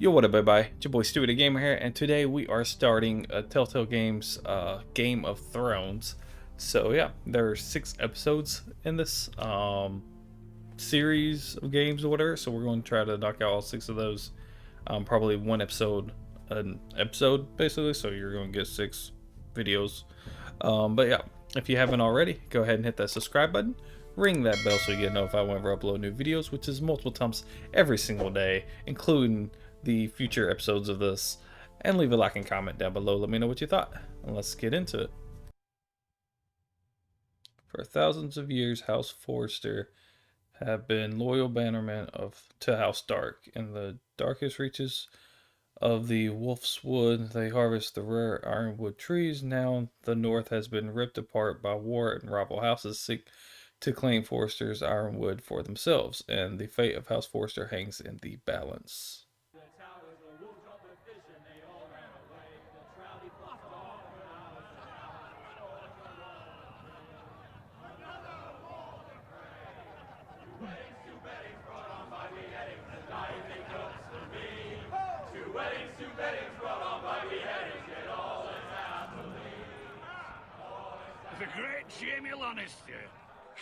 Yo, what up, everybody? It's your boy Stewie the Gamer here, and today we are starting a Telltale Games Game of Thrones. So yeah, there are 6 episodes in this series of games or whatever. So we're going to try to knock out all 6 of those. Probably one episode, an episode basically. So you're going to get 6 videos. But yeah, if you haven't already, go ahead and hit that subscribe button. Ring that bell so you get notified whenever I upload new videos, which is multiple times every single day, including the future episodes of this, and leave a like and comment down below. Let me know what you thought, and let's get into it. For thousands of years, House Forrester have been loyal bannermen to House Dark. In the darkest reaches of the Wolf's Wood, they harvest the rare ironwood trees. Now the North has been ripped apart by war, and rival houses seek to claim Forrester's ironwood for themselves, and the fate of House Forrester hangs in the balance. The great Jamie Lannister,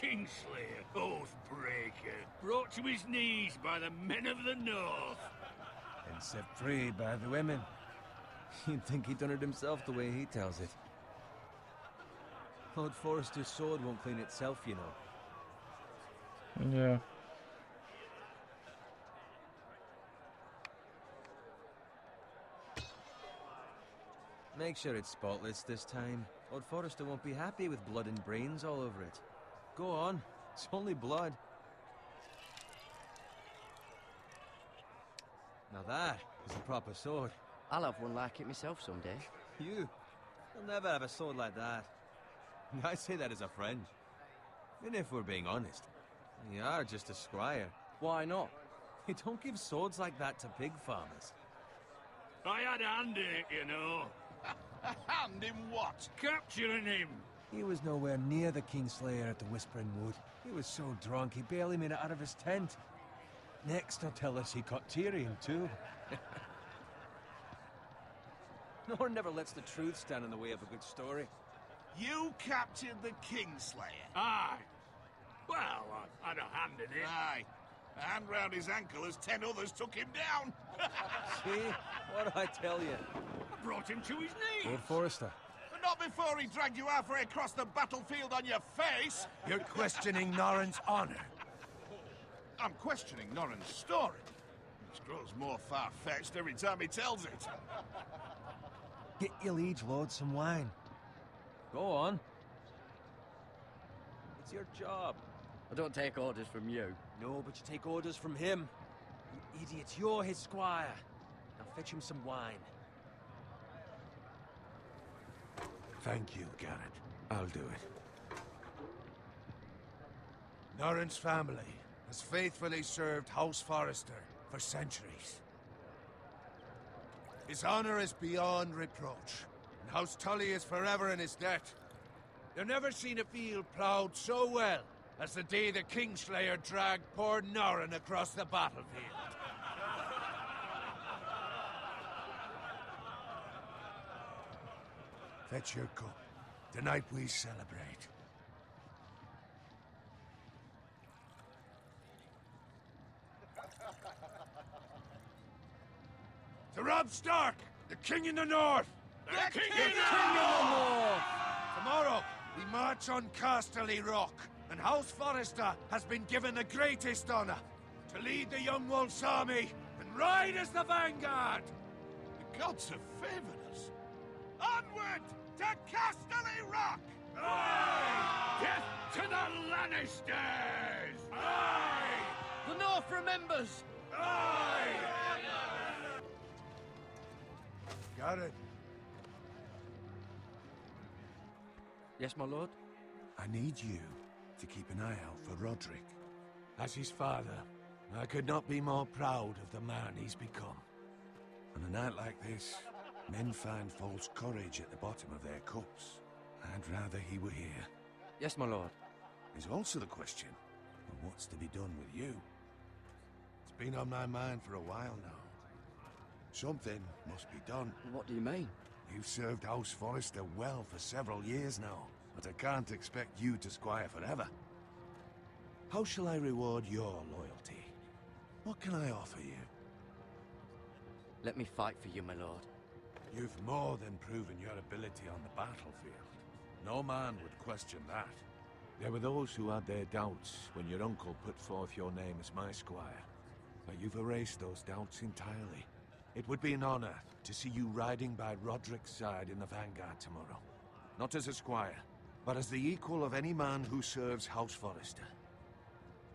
Kingslayer, Oathbreaker, brought to his knees by the men of the North. And set free by the women. You'd think he'd done it himself the way he tells it. Lord Forrester's sword won't clean itself, you know. Yeah. Make sure it's spotless this time. Lord Forrester won't be happy with blood and brains all over it. Go on, it's only blood. Now that is a proper sword. I'll have one like it myself someday. You'll never have a sword like that. I say that as a friend. And if we're being honest, you are just a squire. Why not? You don't give swords like that to pig farmers. I had a hand in it, you know. A hand in what? Capturing him. He was nowhere near the Kingslayer at the Whispering Wood. He was so drunk he barely made it out of his tent. Next he'll tell us he caught Tyrion too. Nor never lets the truth stand in the way of a good story. You captured the Kingslayer. Aye. Well, I had a hand in it. Aye. A hand round his ankle as 10 others took him down. See? What do I tell you? I brought him to his knees. Lord Forrester. But not before he dragged you halfway across the battlefield on your face. You're questioning Norrin's honor. I'm questioning Norrin's story. Which grows more far-fetched every time he tells it. Get your liege lord some wine. Go on. It's your job. I don't take orders from you. No, but you take orders from him. You idiot, you're his squire. Now fetch him some wine. Thank you, Garrett. I'll do it. Norrin's family has faithfully served House Forrester for centuries. His honor is beyond reproach, and House Tully is forever in his debt. They've never seen a field ploughed so well as the day the Kingslayer dragged poor Norrin across the battlefield. Fetch your cup. Tonight we celebrate. To Robb Stark, the King in the North! The King King in the North! Tomorrow, we march on Casterly Rock, and House Forrester has been given the greatest honor to lead the Young Wolf's army and ride as the vanguard! The gods have favored us. Onward to Casterly Rock! Death to the Lannisters! Aye! The North remembers! Aye! Garrett, Yes, my lord? I need you to keep an eye out for Roderick. As his father, I could not be more proud of the man he's become. On a night like this, men find false courage at the bottom of their cups. I'd rather he were here. Yes, my lord. There's also the question of what's to be done with you. It's been on my mind for a while now. Something must be done. What do you mean? You've served House Forrester well for several years now, but I can't expect you to squire forever. How shall I reward your loyalty? What can I offer you? Let me fight for you, my lord. You've more than proven your ability on the battlefield. No man would question that. There were those who had their doubts when your uncle put forth your name as my squire. But you've erased those doubts entirely. It would be an honor to see you riding by Roderick's side in the vanguard tomorrow. Not as a squire, but as the equal of any man who serves House Forrester.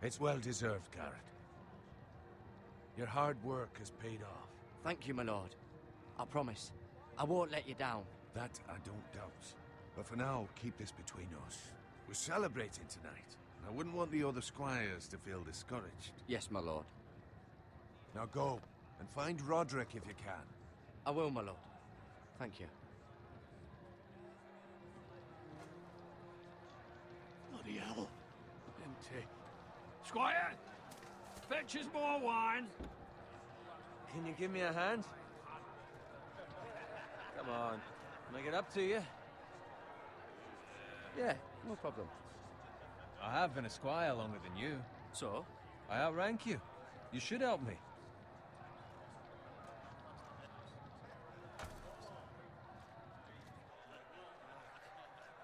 It's well deserved, Garrett. Your hard work has paid off. Thank you, my lord. I promise. I won't let you down. That I don't doubt. But for now, keep this between us. We're celebrating tonight. I wouldn't want the other squires to feel discouraged. Yes, my lord. Now go, and find Roderick if you can. I will, my lord. Thank you. Bloody hell. Empty. Squire! Fetch us more wine. Can you give me a hand? Come on. Make it up to you. Yeah, no problem. I have been a squire longer than you. So? I outrank you. You should help me.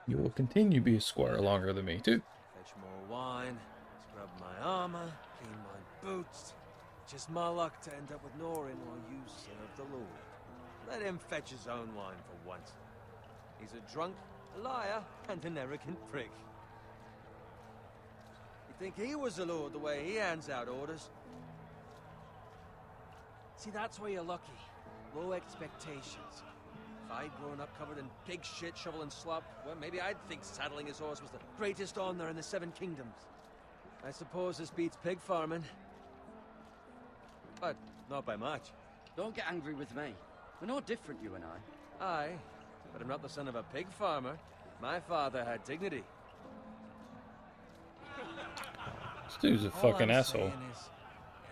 You will continue to be a squire longer than me, too. Fetch more wine, scrub my armor, clean my boots. Just my luck to end up with Norin while you serve the Lord. Let him fetch his own wine for once. He's a drunk, a liar, and an arrogant prick. You think he was a lord the way he hands out orders? See, that's where you're lucky. Low expectations. If I'd grown up covered in pig shit, shovel and slop, well, maybe I'd think saddling his horse was the greatest honor in the Seven Kingdoms. I suppose this beats pig farming. But not by much. Don't get angry with me. We're no different, you and I. Aye, but I'm not the son of a pig farmer. My father had dignity. This dude's a All fucking I'm asshole. saying is,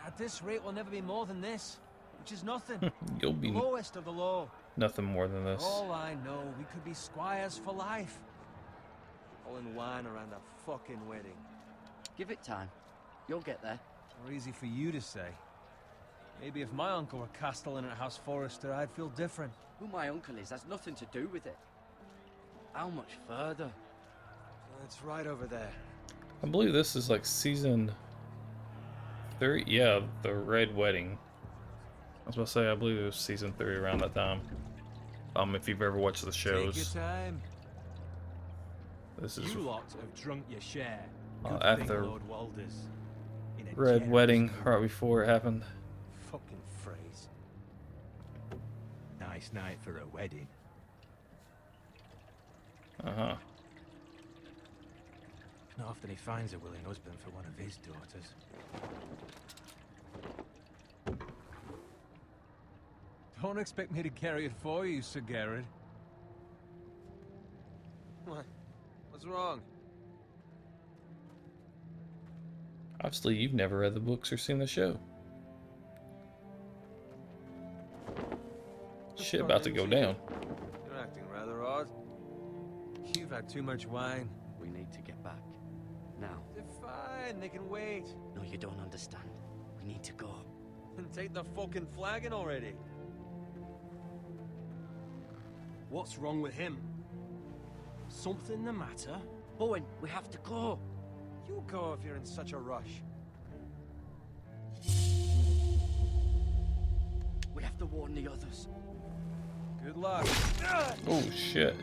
at this rate, we'll never be more than this, which is nothing. You'll be Lowest of the low. nothing more than this. For all I know, we could be squires for life. Pulling wine around a fucking wedding. Give it time. You'll get there. More easy for you to say. Maybe if my uncle were castellan at House Forrester, I'd feel different. Who my uncle is has nothing to do with it. How much further? It's right over there. I believe this is like season 3. Yeah, the Red Wedding. I was about to say, I believe it was season 3 around that time. If you've ever watched the shows. Take your time. This is You lot have drunk your share. at Good the thing Lord Walder's in a Red generous Wedding mood. right before it happened. Fucking phrase. Nice night for a wedding. Uh-huh. Not often he finds a willing husband for one of his daughters. Don't expect me to carry it for you, Sir Garrett. What? What's wrong? Obviously, you've never read the books or seen the show. Shit about to go down. You're acting rather odd. You've had too much wine. We need to get back. Now. They're fine, they can wait. No, you don't understand. We need to go. And take the fucking flagon already. What's wrong with him? Something the matter? Owen, we have to go. You go if you're in such a rush. We have to warn the others. Good luck. Oh, shit.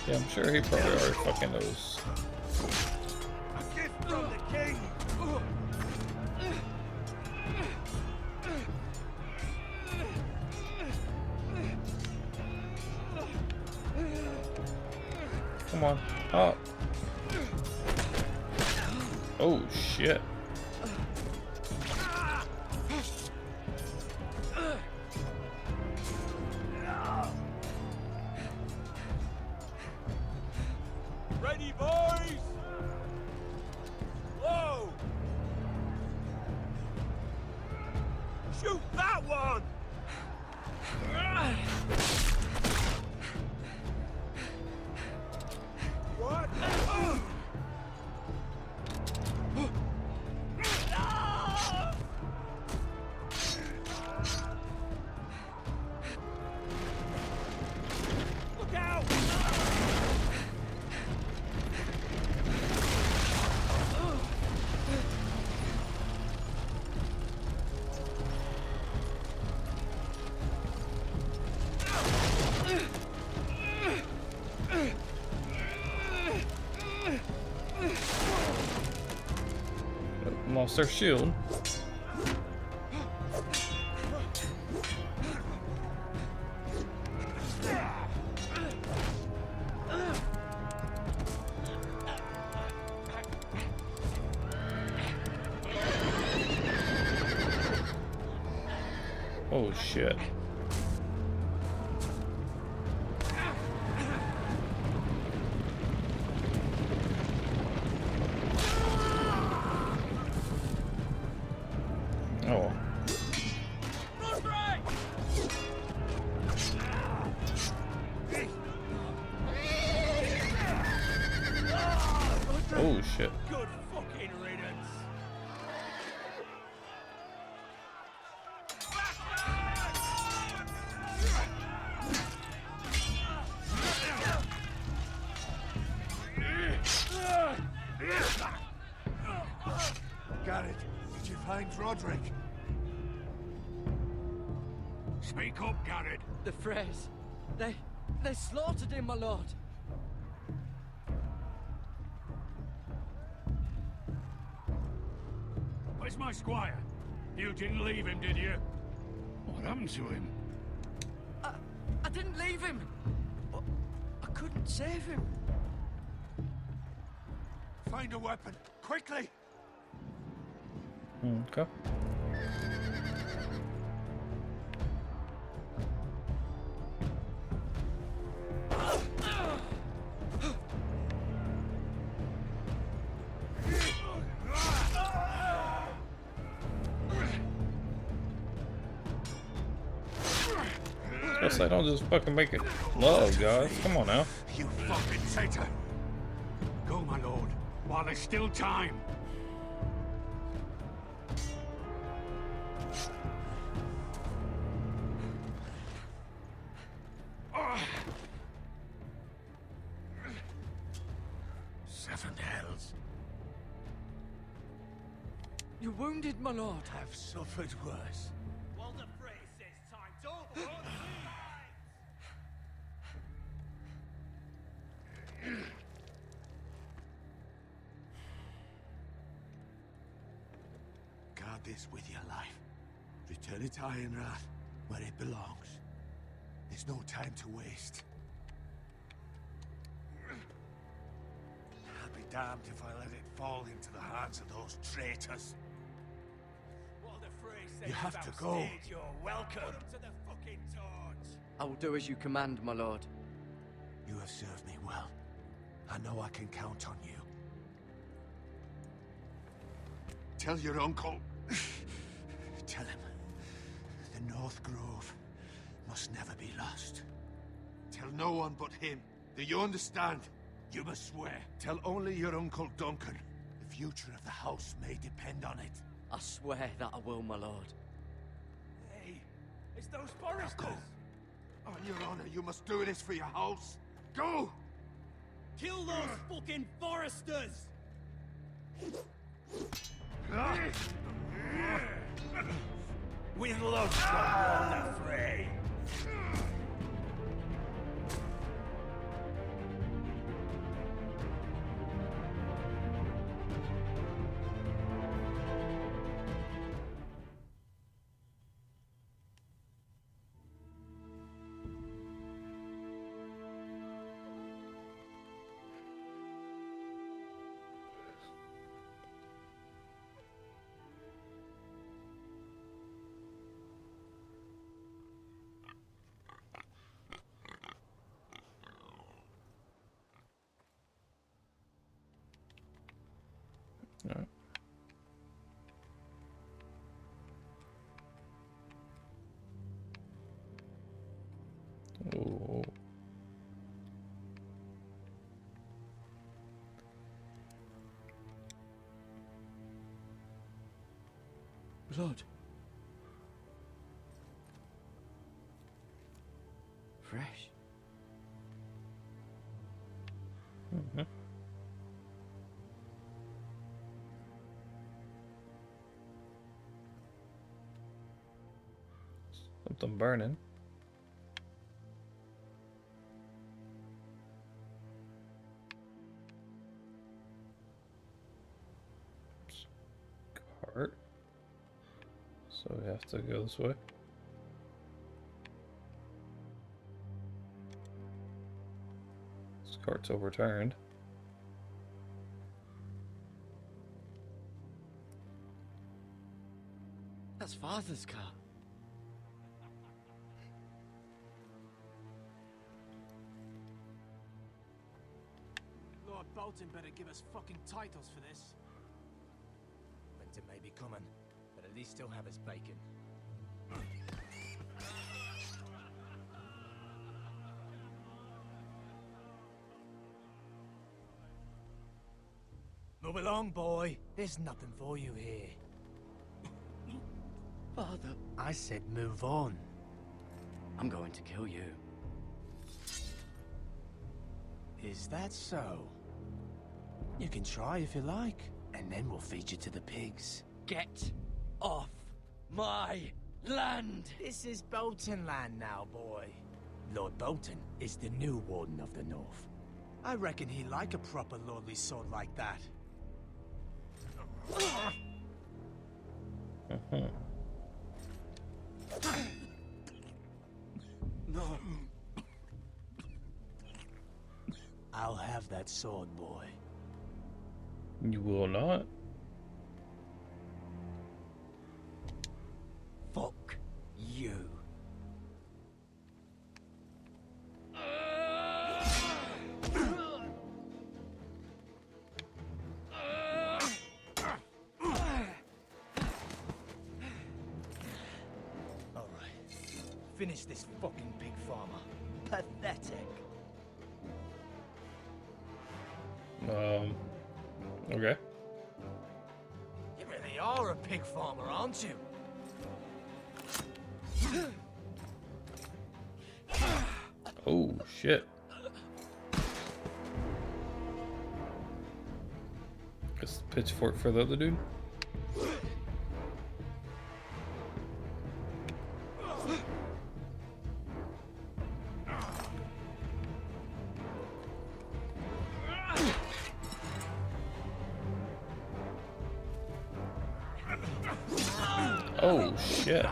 Yeah, I'm sure he probably already fucking knows. A gift from the king! Come on. Up. Oh, shit. Ready, boys? Whoa! Shoot that one! What? Look out! Lost their shield. Oh shit. Oh. Oh shit. Good fucking riddance. Garrett, did you find Roderick? Speak up, Garrett. The Freys. They slaughtered him, my lord. Where's my squire? You didn't leave him, did you? What happened to him? I didn't leave him. But I couldn't save him. Find a weapon, quickly! Okay. Guess I don't just fucking make it love, guys. Come on now. You fucking traitor! Go, my lord, while there's still time. Seven hells. You're wounded, my lord. I've suffered worse. Well, the phrase says time's over. Guard this with your life. Return it to Ironrath, where it belongs. There's no time to waste. I'll be damned if I let it fall into the hands of those traitors. What the phrase says You have about to go. stage, you're welcome. Put 'em to the fucking torch. I will do as you command, my lord. You have served me well. I know I can count on you. Tell your uncle. Tell him. The North Grove must never be lost. Tell no one but him. Do you understand? You must swear. Tell only your Uncle Duncan. The future of the house may depend on it. I swear that I will, my lord. Hey, it's those foresters. On your honor, you must do this for your house. Go! Kill those fucking foresters. With love from the fray. Alright. Oh. Blood. Fresh. Mhm. Something burning. Cart. So we have to go this way. This cart's overturned. That's Father's car. Lord Bolton better give us fucking titles for this. Winter may be coming, but at least he'll have his bacon. Move along, boy. There's nothing for you here. Father, I said move on. I'm going to kill you. Is that so? You can try if you like, and then we'll feed you to the pigs. Get off my land! This is Bolton land now, boy. Lord Bolton is the new Warden of the North. I reckon he'd like a proper lordly sword like that. No. I'll have that sword, boy. You will not. Fuck you. Finish this fucking pig farmer. Pathetic. Okay. You really are a pig farmer, aren't you? Oh, shit. Guess the pitchfork for the other dude. Oh, shit.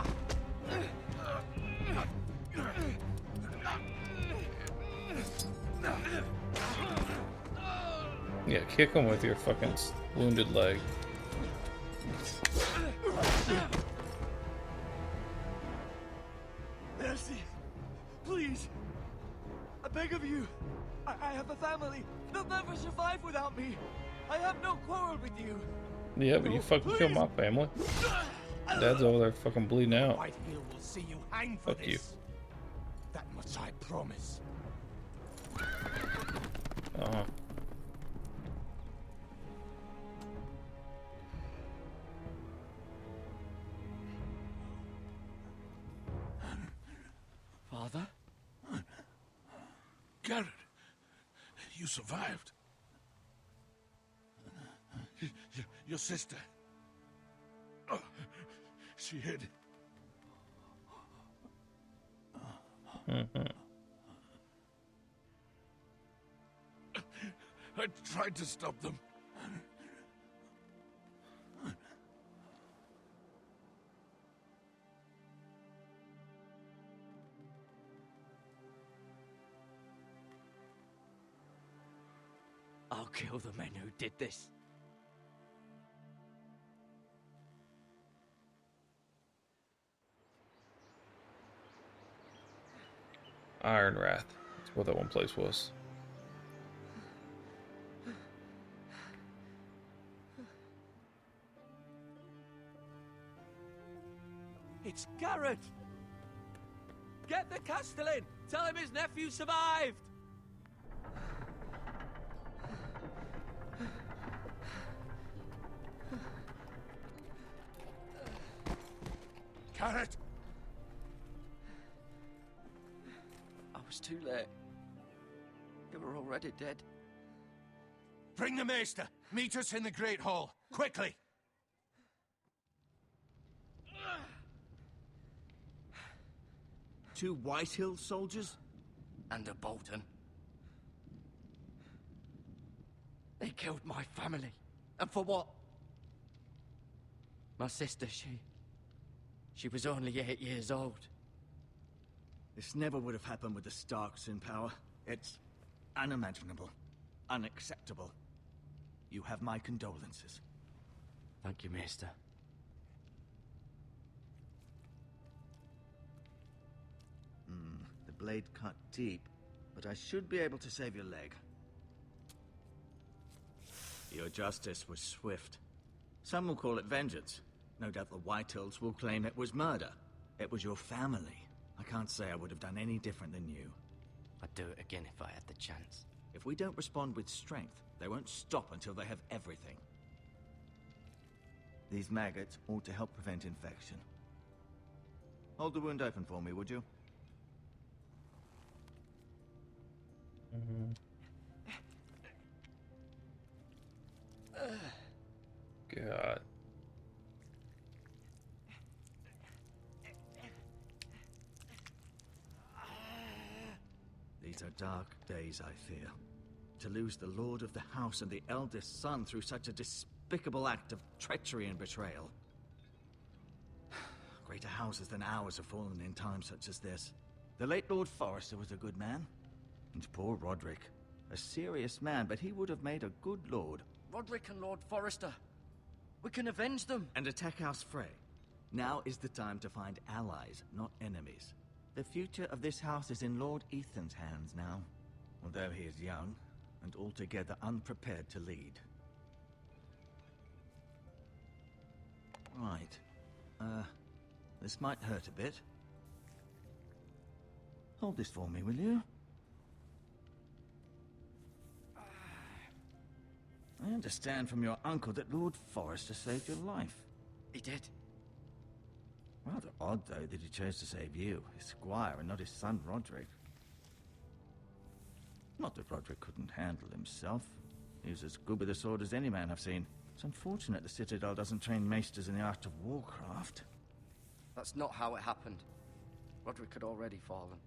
Yeah, kick him with your fucking wounded leg. Mercy, please. I beg of you. I have a family. They'll never survive without me. I have no quarrel with you. Yeah, but you fucking killed my family. Dad's over there fucking bleeding out. Whitehill will see you hang for Fuck you. this. That much I promise. Uh-huh. Father? Garrett, you survived. Your sister. Oh, she hid. I tried to stop them. I'll kill the men who did this. Iron Wrath. That's what that one place was. It's Garrett! Get the Castellan! Tell him his nephew survived! Garrett! I was too late. They were already dead. Bring the maester! Meet us in the Great Hall! Quickly! Two Whitehill soldiers? And a Bolton. They killed my family. And for what? My sister, she was only 8 years old. This never would have happened with the Starks in power. It's unimaginable. Unacceptable. You have my condolences. Thank you, Maester. The blade cut deep, but I should be able to save your leg. Your justice was swift. Some will call it vengeance. No doubt the Whitehills will claim it was murder. It was your family. I can't say I would have done any different than you. I'd do it again if I had the chance. If we don't respond with strength, they won't stop until they have everything. These maggots ought to help prevent infection. Hold the wound open for me, would you? God. These are dark days, I fear. To lose the lord of the house and the eldest son through such a despicable act of treachery and betrayal. Greater houses than ours have fallen in times such as this. The late Lord Forrester was a good man. And poor Roderick. A serious man, but he would have made a good lord. Roderick and Lord Forrester. We can avenge them. And attack House Frey. Now is the time to find allies, not enemies. The future of this house is in Lord Ethan's hands now. Although he is young, and altogether unprepared to lead. Right. This might hurt a bit. Hold this for me, will you? I understand from your uncle that Lord Forrester saved your life. He did. Rather odd, though, that he chose to save you, his squire, and not his son Roderick. Not that Roderick couldn't handle himself. He was as good with a sword as any man I've seen. It's unfortunate the Citadel doesn't train maesters in the art of warcraft. That's not how it happened. Roderick had already fallen.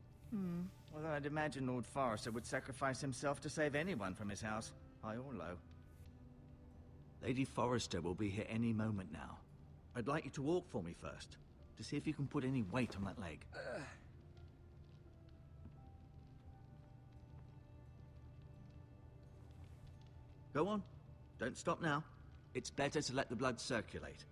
Well, I'd imagine Lord Forrester would sacrifice himself to save anyone from his house, high or low. Lady Forrester will be here any moment now. I'd like you to walk for me first, to see if you can put any weight on that leg. Go on. Don't stop now. It's better to let the blood circulate.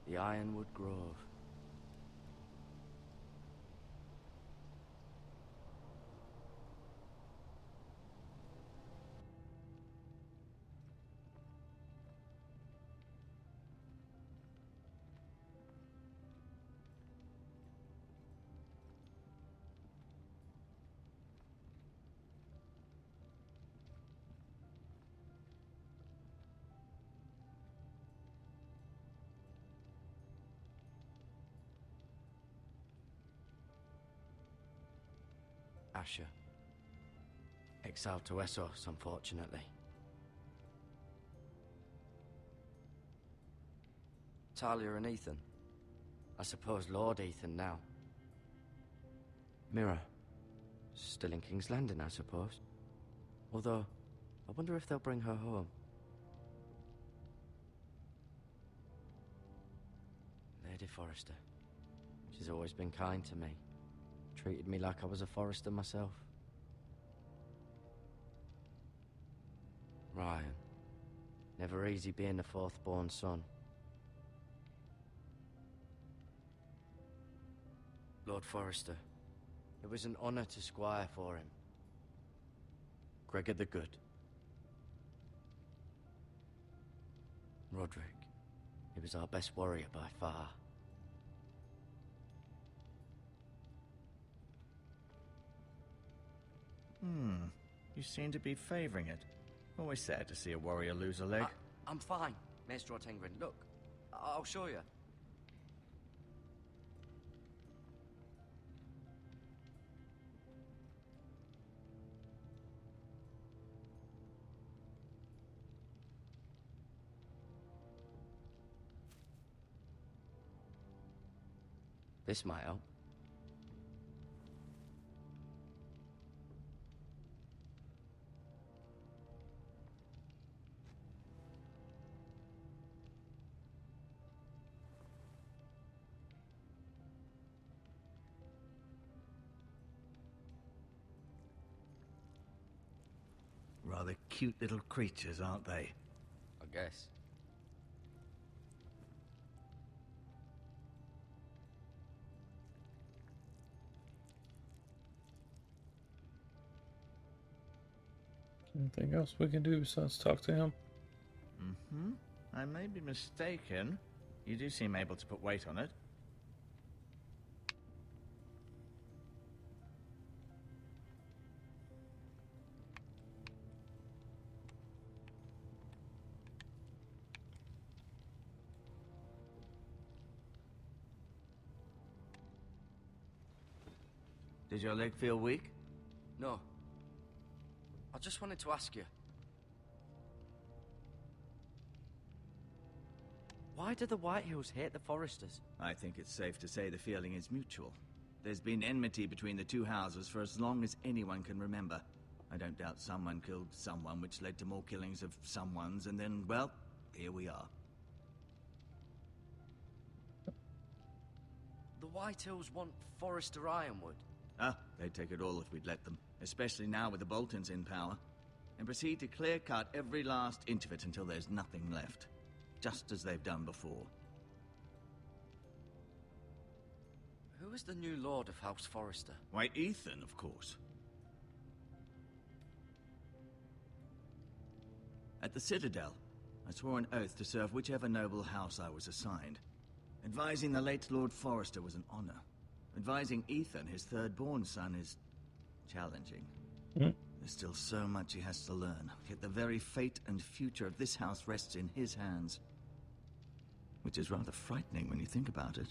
The Ironwood Grove. Asher. Exiled to Essos, unfortunately. Talia and Ethan. I suppose Lord Ethan now. Mira. Still in King's Landing, I suppose. Although, I wonder if they'll bring her home. Lady Forrester. She's always been kind to me. Treated me like I was a Forrester myself. Ryan. Never easy being the fourth-born son. Lord Forrester, it was an honor to squire for him. Gregor the Good. Roderick, he was our best warrior by far. You seem to be favoring it. Always sad to see a warrior lose a leg. I'm fine, Maestro Tengrin. Look, I'll show you. This might help. Rather cute little creatures, aren't they? I guess. Anything else we can do besides talk to him? I may be mistaken. You do seem able to put weight on it. Did your leg feel weak? No. I just wanted to ask you. Why do the Whitehills hate the Forresters? I think it's safe to say the feeling is mutual. There's been enmity between the two houses for as long as anyone can remember. I don't doubt someone killed someone, which led to more killings of someones, and then, well, here we are. The Whitehills want Forrester Ironwood. Ah, they'd take it all if we'd let them, especially now with the Boltons in power, and proceed to clear-cut every last inch of it until there's nothing left, just as they've done before. Who is the new Lord of House Forrester? Why, Ethan, of course. At the Citadel, I swore an oath to serve whichever noble house I was assigned. Advising the late Lord Forrester was an honor. Advising Ethan, his third-born son, is challenging. There's still so much he has to learn, yet the very fate and future of this house rests in his hands. Which is rather frightening when you think about it.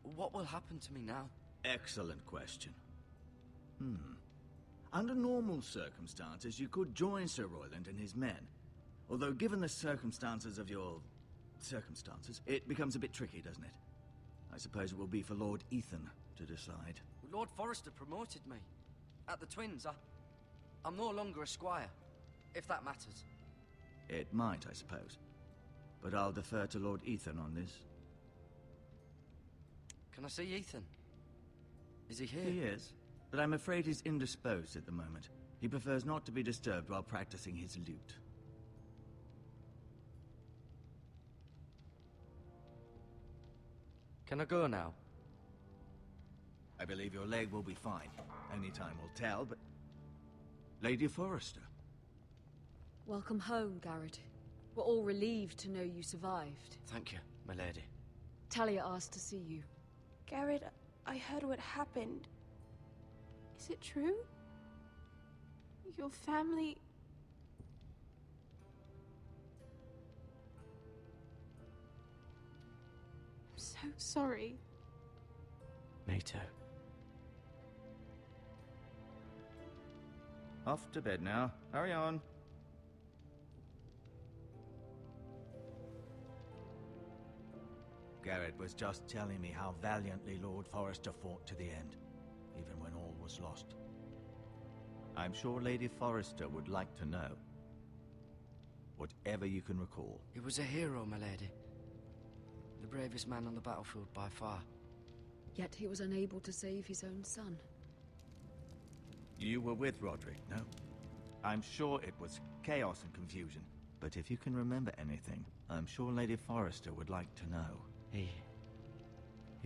What will happen to me now? Excellent question. Under normal circumstances, you could join Sir Royland and his men. Although given the circumstances of your circumstances, it becomes a bit tricky, doesn't it? I suppose it will be for Lord Ethan to decide. Lord Forrester promoted me. At the Twins, I'm no longer a squire, if that matters. It might, I suppose. But I'll defer to Lord Ethan on this. Can I see Ethan? Is he here? He is, but I'm afraid he's indisposed at the moment. He prefers not to be disturbed while practicing his lute. Can I go now? I believe your leg will be fine. Only time will tell, but... Lady Forrester. Welcome home, Garrett. We're all relieved to know you survived. Thank you, my lady. Talia asked to see you. Garrett, I heard what happened. Is it true? Your family... I'm so sorry. Me too. Off to bed now. Hurry on. Garrett was just telling me how valiantly Lord Forrester fought to the end, even when all was lost. I'm sure Lady Forrester would like to know. Whatever you can recall. He was a hero, my lady. The bravest man on the battlefield by far. Yet he was unable to save his own son. You were with Roderick, no? I'm sure it was chaos and confusion. But if you can remember anything, I'm sure Lady Forrester would like to know. He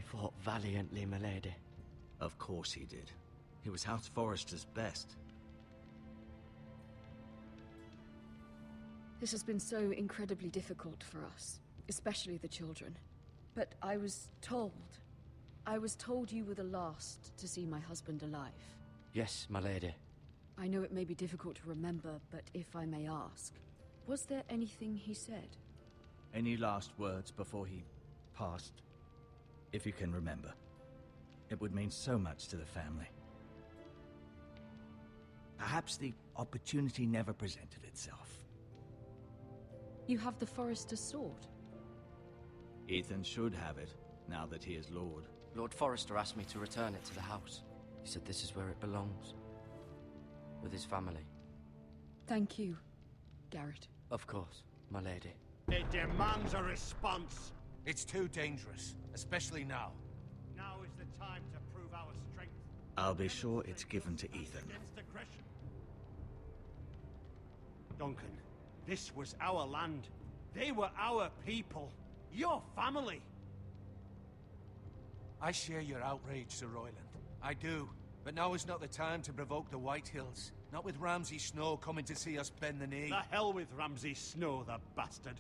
fought valiantly, my lady. Of course he did. He was House Forrester's best. This has been so incredibly difficult for us, especially the children. But I was told you were the last to see my husband alive. Yes, my lady. I know it may be difficult to remember, but if I may ask, was there anything he said? Any last words before he passed? If you can remember. It would mean so much to the family. Perhaps the opportunity never presented itself. You have the Forrester's sword. Ethan should have it, now that he is Lord. Lord Forrester asked me to return it to the house. He said this is where it belongs. With his family. Thank you, Garrett. Of course, my lady. It demands a response. It's too dangerous, especially now. Now is the time to prove our strength. I'll be sure it's given to Ethan. Against aggression. Duncan, this was our land. They were our people. Your family. I share your outrage, Sir Royland. I do. But now is not the time to provoke the Whitehills. Not with Ramsay Snow coming to see us bend the knee. The hell with Ramsay Snow, the bastard.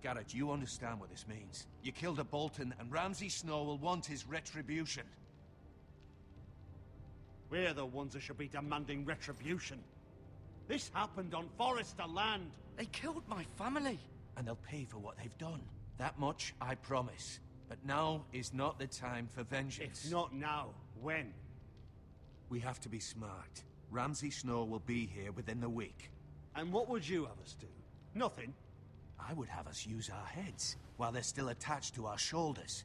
Garrett, you understand what this means. You killed a Bolton, and Ramsay Snow will want his retribution. We're the ones that should be demanding retribution. This happened on Forrester land. They killed my family. And they'll pay for what they've done. That much, I promise. But now is not the time for vengeance. If not now, when? We have to be smart. Ramsay Snow will be here within the week. And what would you have us do? Nothing. I would have us use our heads, while they're still attached to our shoulders.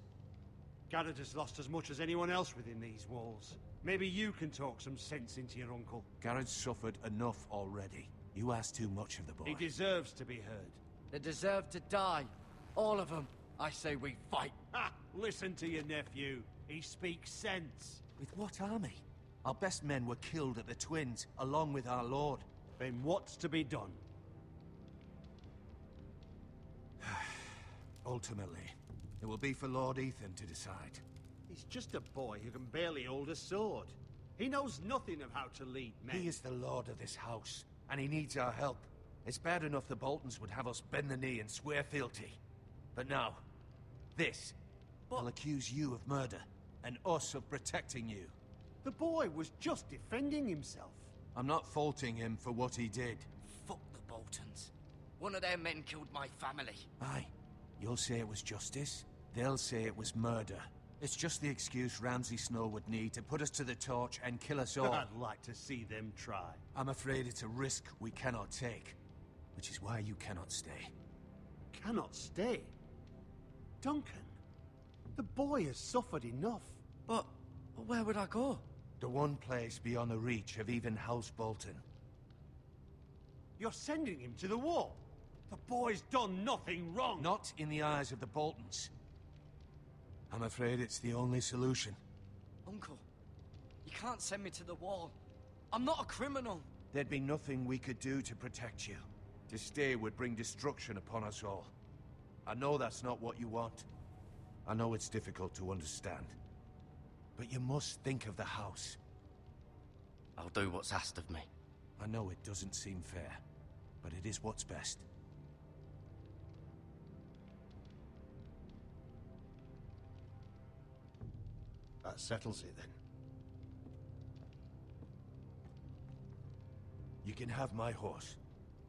Garrett has lost as much as anyone else within these walls. Maybe you can talk some sense into your uncle. Garrett's suffered enough already. You ask too much of the boy. He deserves to be heard. They deserve to die. All of them. I say we fight. Ha! Listen to your nephew. He speaks sense. With what army? Our best men were killed at the Twins, along with our lord. Then what's to be done? Ultimately, it will be for Lord Ethan to decide. He's just a boy who can barely hold a sword. He knows nothing of how to lead men. He is the lord of this house, and he needs our help. It's bad enough the Boltons would have us bend the knee and swear fealty. But now, this. They'll accuse you of murder, and us of protecting you. The boy was just defending himself. I'm not faulting him for what he did. Fuck the Boltons. One of their men killed my family. Aye. You'll say it was justice. They'll say it was murder. It's just the excuse Ramsay Snow would need to put us to the torch and kill us all. I'd like to see them try. I'm afraid it's a risk we cannot take. Which is why you cannot stay. Cannot stay? Duncan, the boy has suffered enough. But where would I go? The one place beyond the reach of even House Bolton. You're sending him to the wall. The boy's done nothing wrong. Not in the eyes of the Boltons. I'm afraid it's the only solution. Uncle, you can't send me to the wall. I'm not a criminal. There'd be nothing we could do to protect you. To stay would bring destruction upon us all. I know that's not what you want. I know it's difficult to understand. But you must think of the house. I'll do what's asked of me. I know it doesn't seem fair, but it is what's best. That settles it then. You can have my horse,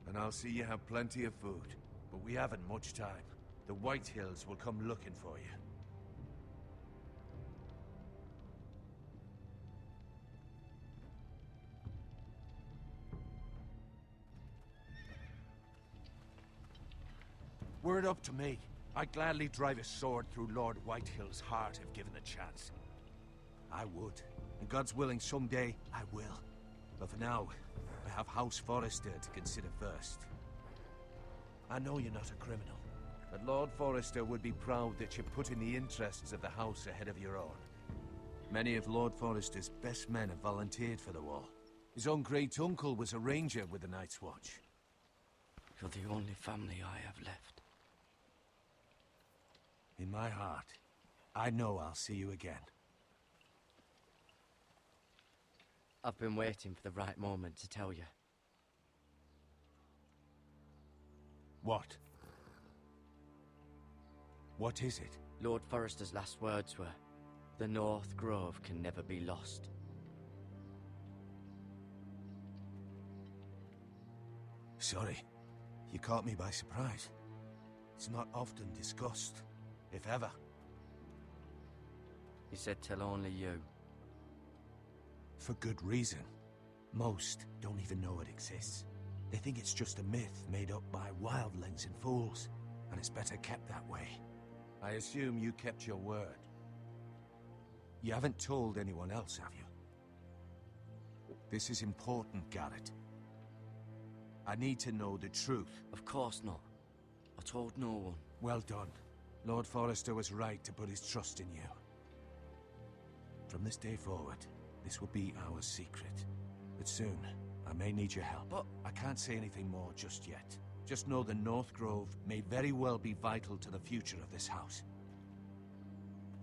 and I'll see you have plenty of food. But we haven't much time. The Whitehills will come looking for you. Were it up to me, I'd gladly drive a sword through Lord Whitehill's heart if given the chance. I would. And God's willing, someday I will. But for now, I have House Forrester to consider first. I know you're not a criminal, but Lord Forrester would be proud that you're putting the interests of the house ahead of your own. Many of Lord Forrester's best men have volunteered for the war. His own great-uncle was a ranger with the Night's Watch. You're the only family I have left. In my heart, I know I'll see you again. I've been waiting for the right moment to tell you. What? What is it? Lord Forrester's last words were, "The North Grove can never be lost." Sorry. You caught me by surprise. It's not often discussed, if ever. He said tell only you. For good reason. Most don't even know it exists. They think it's just a myth made up by wildlings and fools, and it's better kept that way. I assume you kept your word. You haven't told anyone else, have you? This is important, Garrett. I need to know the truth. Of course not. I told no one. Well done. Lord Forrester was right to put his trust in you. From this day forward, this will be our secret. But soon, I may need your help. But I can't say anything more just yet. Just know the North Grove may very well be vital to the future of this house.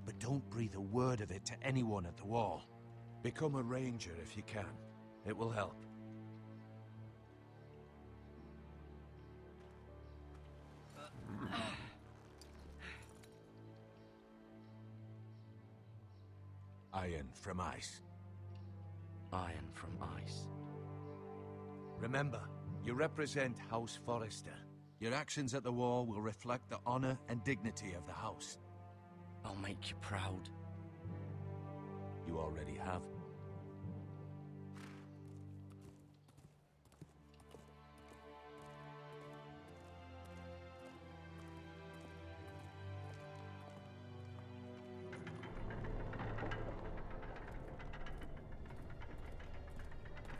But don't breathe a word of it to anyone at the wall. Become a ranger if you can. It will help. Iron from ice. Iron from ice. Remember, you represent House Forrester. Your actions at the war will reflect the honor and dignity of the house. I'll make you proud. You already have.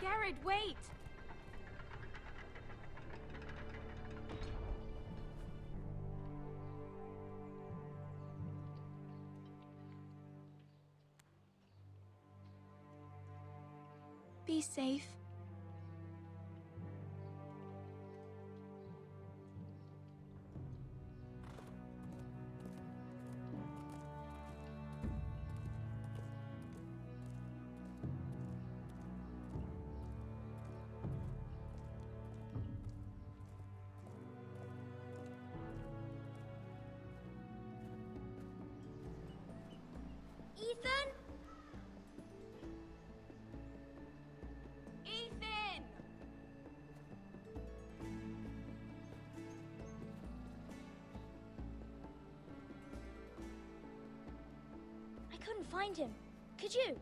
Garrett, wait! Be safe. Ethan? Ethan! I couldn't find him. Could you?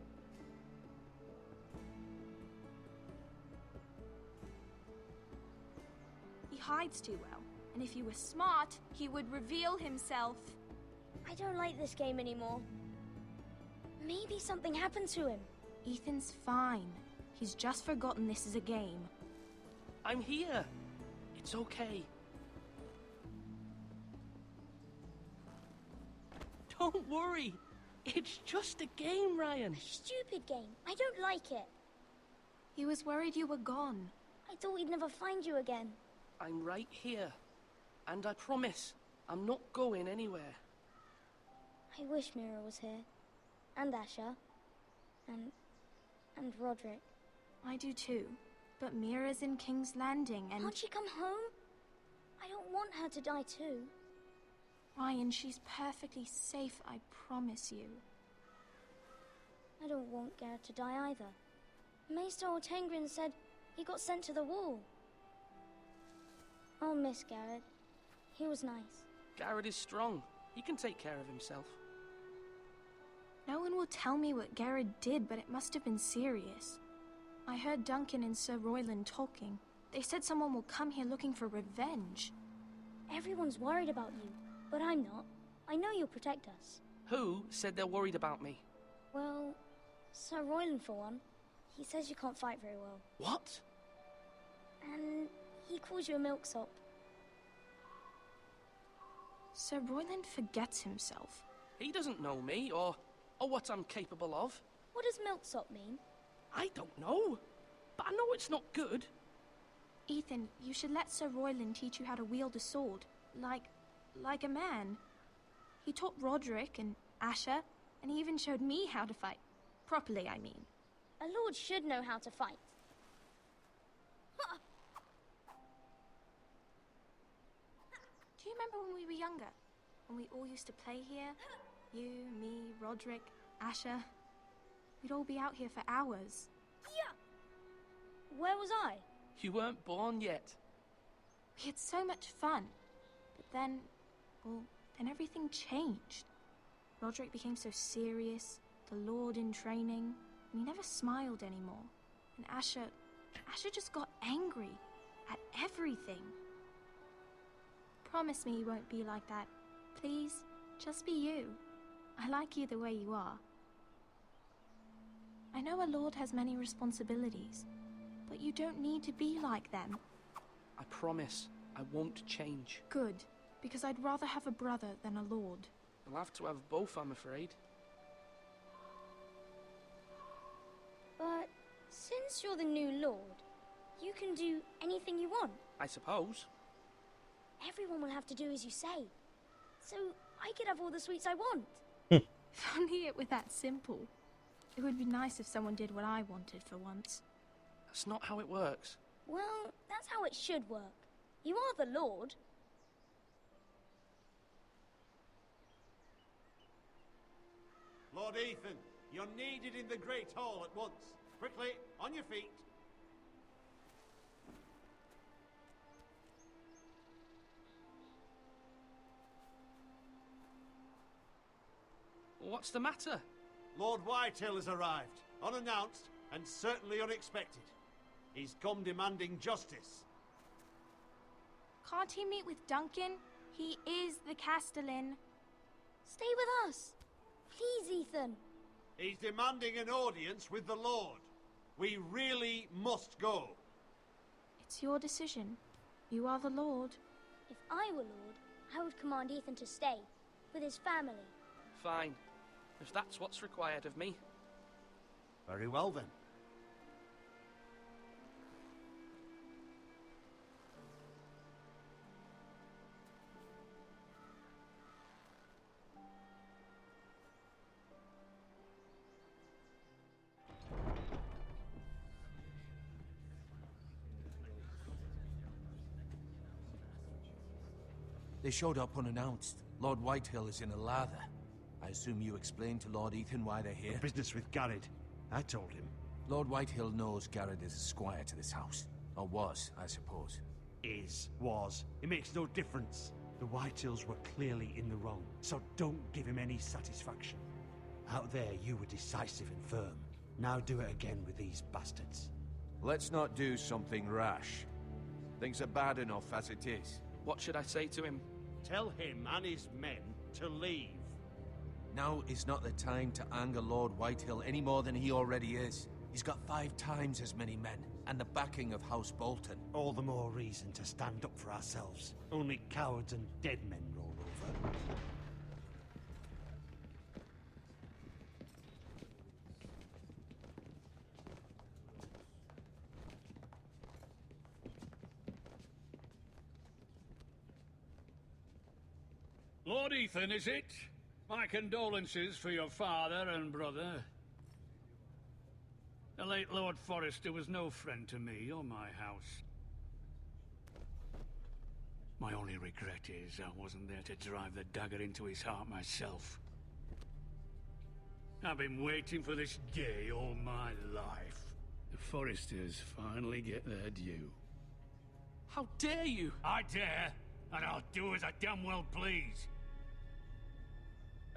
He hides too well, and if he was smart, he would reveal himself. I don't like this game anymore. Maybe something happened to him. Ethan's fine. He's just forgotten this is a game. I'm here. It's okay. Don't worry. It's just a game, Ryan. A stupid game. I don't like it. He was worried you were gone. I thought we'd never find you again. I'm right here. And I promise, I'm not going anywhere. I wish Mira was here. And Asher. And Roderick. I do too. But Mira's in King's Landing and... Can't she come home? I don't want her to die too. Ryan, she's perfectly safe, I promise you. I don't want Garrett to die either. Maester Ortengrin said he got sent to the wall. I'll miss Garrett. He was nice. Garrett is strong. He can take care of himself. No one will tell me what Garrett did, but it must have been serious. I heard Duncan and Sir Royland talking. They said someone will come here looking for revenge. Everyone's worried about you, but I'm not. I know you'll protect us. Who said they're worried about me? Well, Sir Royland for one. He says you can't fight very well. What? And he calls you a milksop. Sir Royland forgets himself. He doesn't know me, or or what I'm capable of. What does milksop mean? I don't know, but I know it's not good. Ethan, you should let Sir Royland teach you how to wield a sword, like a man. He taught Roderick and Asher, and he even showed me how to fight. Properly, I mean. A lord should know how to fight. Do you remember when we were younger? When we all used to play here? You, me, Roderick, Asher. We'd all be out here for hours. Yeah! Where was I? You weren't born yet. We had so much fun. But then, then everything changed. Roderick became so serious, the Lord in training, and he never smiled anymore. And Asher just got angry at everything. Promise me you won't be like that. Please, just be you. I like you the way you are. I know a lord has many responsibilities, but you don't need to be like them. I promise I won't change. Good, because I'd rather have a brother than a lord. I'll have to have both, I'm afraid. But since you're the new lord, you can do anything you want. I suppose. Everyone will have to do as you say. So I could have all the sweets I want. If only it were that simple. It would be nice if someone did what I wanted for once. That's not how it works. Well, that's how it should work. You are the lord. Lord Ethan, you're needed in the Great Hall at once. Quickly, on your feet. What's the matter? Lord Whitehill has arrived, unannounced and certainly unexpected. He's come demanding justice. Can't he meet with Duncan? He is the Castellan. Stay with us. Please, Ethan. He's demanding an audience with the Lord. We really must go. It's your decision. You are the Lord. If I were lord, I would command Ethan to stay, with his family. Fine, if that's what's required of me. Very well then. They showed up unannounced. Lord Whitehill is in a lather. I assume you explained to Lord Ethan why they're here? Business with Garrett. I told him. Lord Whitehill knows Garrett is a squire to this house. Or was, I suppose. Was. It makes no difference. The Whitehills were clearly in the wrong, so don't give him any satisfaction. Out there, you were decisive and firm. Now do it again with these bastards. Let's not do something rash. Things are bad enough as it is. What should I say to him? Tell him and his men to leave. Now is not the time to anger Lord Whitehill any more than he already is. He's got 5 times as many men, and the backing of House Bolton. All the more reason to stand up for ourselves. Only cowards and dead men roll over. Lord Ethan, is it? My condolences for your father and brother. The late Lord Forrester was no friend to me or my house. My only regret is I wasn't there to drive the dagger into his heart myself. I've been waiting for this day all my life. The Forresters finally get their due. How dare you? I dare, and I'll do as I damn well please.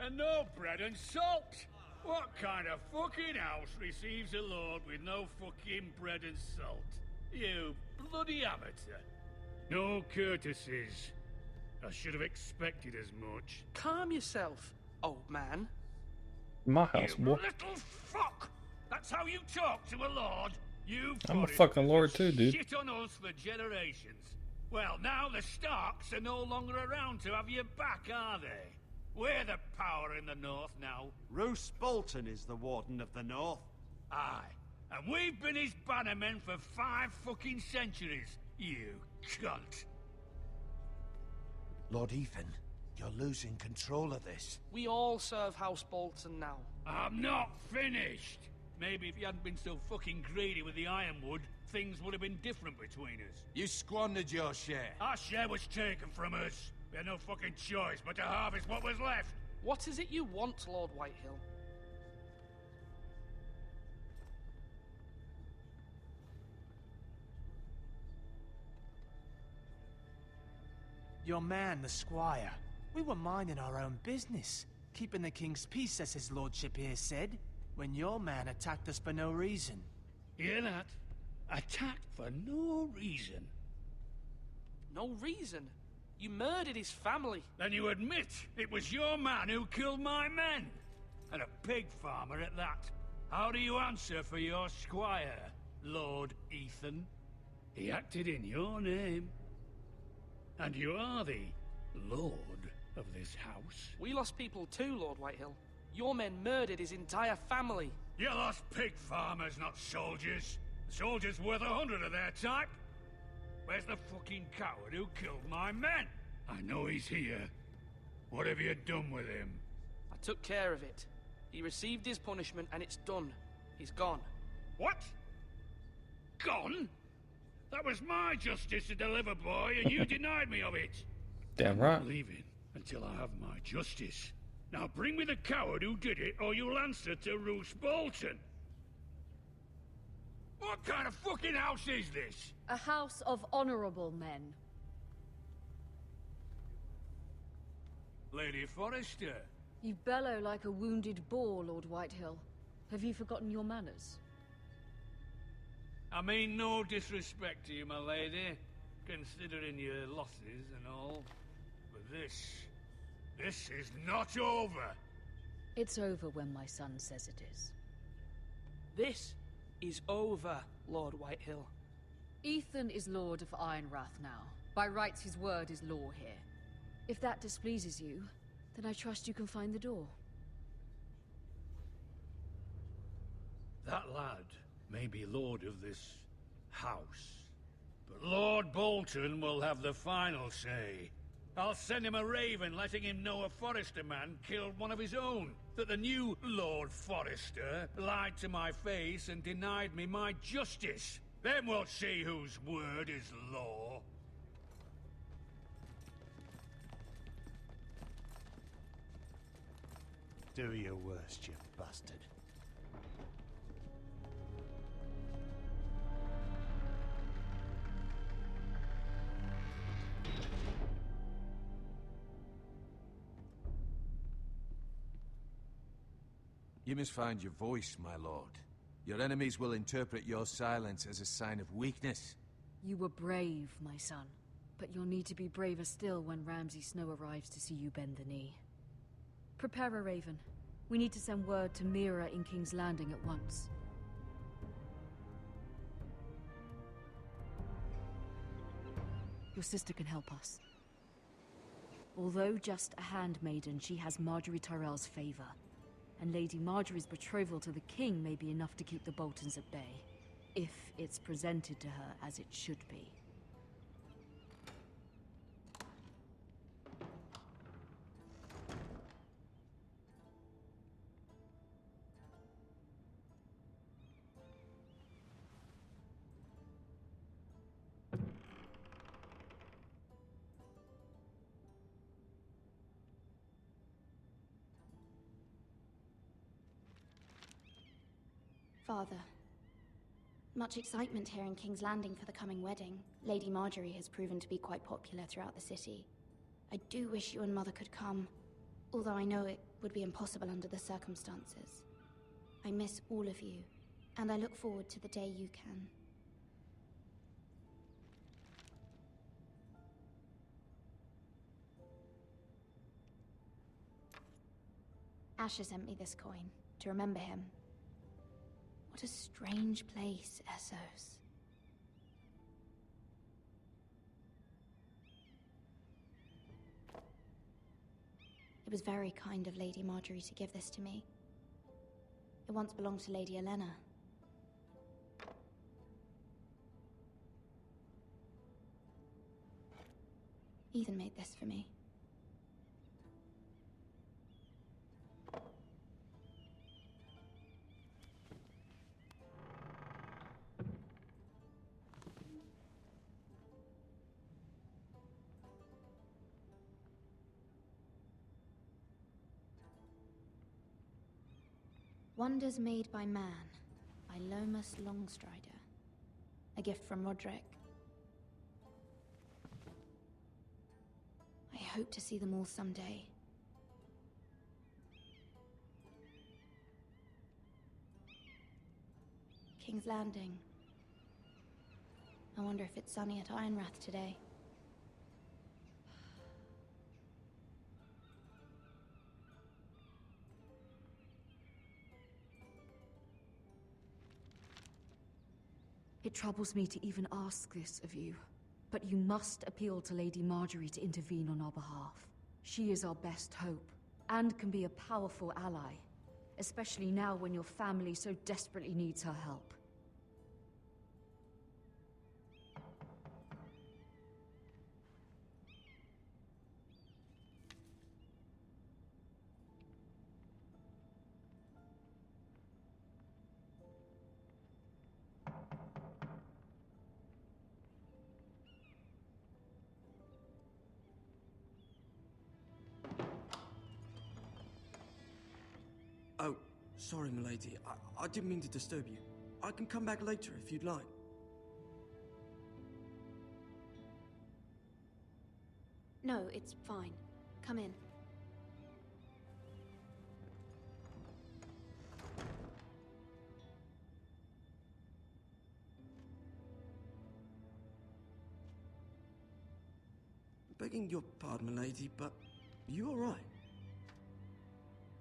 And no bread and salt! What kind of fucking house receives a lord with no fucking bread and salt? You bloody amateur. No courtesies. I should have expected as much. Calm yourself, old man. My house, You boy. little fuck! That's how you talk to a lord? You I'm a fucking lord too, dude. shit on us for generations. Well, now the Starks are no longer around to have your back, are they? We're the power in the north now. Roose Bolton is the Warden of the North. Aye. And we've been his bannermen for 5 fucking centuries, you cunt. Lord Ethan, you're losing control of this. We all serve House Bolton now. I'm not finished. Maybe if you hadn't been so fucking greedy with the ironwood, things would have been different between us. You squandered your share. Our share was taken from us. We had no fucking choice but to harvest what was left. What is it you want, Lord Whitehill? Your man, the squire. We were minding our own business, keeping the king's peace, as his lordship here said, when your man attacked us for no reason. Hear that? Attacked for no reason. No reason? You murdered his family. Then you admit it was your man who killed my men. And a pig farmer at that. How do you answer for your squire, Lord Ethan? He acted in your name. And you are the lord of this house. We lost people too, Lord Whitehill. Your men murdered his entire family. You lost pig farmers, not soldiers. The soldiers worth 100 of their type. Where's the fucking coward who killed my men? I know he's here. What have you done with him? I took care of it. He received his punishment and it's done. He's gone. What? Gone? That was my justice to deliver, boy, and you denied me of it. Damn right. I'm not leaving until I have my justice. Now bring me the coward who did it, or you'll answer to Roose Bolton. What kind of fucking house is this? A house of honorable men. Lady Forrester. You bellow like a wounded boar, Lord Whitehill. Have you forgotten your manners? I mean no disrespect to you, my lady, considering your losses and all. But this is not over. It's over when my son says it is. This is over, Lord Whitehill. Ethan is Lord of Ironrath now. By rights, his word is law here. If that displeases you, then I trust you can find the door. That lad may be lord of this house, but Lord Bolton will have the final say. I'll send him a raven letting him know a Forrester man killed one of his own. That the new Lord Forrester lied to my face and denied me my justice. Then we'll see whose word is law. Do your worst, you bastard. You must find your voice, my lord. Your enemies will interpret your silence as a sign of weakness. You were brave, my son. But you'll need to be braver still when Ramsay Snow arrives to see you bend the knee. Prepare a raven. We need to send word to Mira in King's Landing at once. Your sister can help us. Although just a handmaiden, she has Marjorie Tyrell's favor. And Lady Marjorie's betrothal to the king may be enough to keep the Boltons at bay, if it's presented to her as it should be. Father, much excitement here in King's Landing for the coming wedding. Lady Marjorie has proven to be quite popular throughout the city. I do wish you and Mother could come, although I know it would be impossible under the circumstances. I miss all of you, and I look forward to the day you can. Asher sent me this coin to remember him. What a strange place, Essos. It was very kind of Lady Marjorie to give this to me. It once belonged to Lady Elena. Ethan made this for me. Wonders Made by Man, by Lomas Longstrider. A gift from Roderick. I hope to see them all someday. King's Landing. I wonder if it's sunny at Ironrath today. It troubles me to even ask this of you, but you must appeal to Lady Marjorie to intervene on our behalf. She is our best hope, and can be a powerful ally, especially now when your family so desperately needs her help. Oh, sorry, milady. I didn't mean to disturb you. I can come back later if you'd like. No, it's fine. Come in. Begging your pardon, milady, but you all right?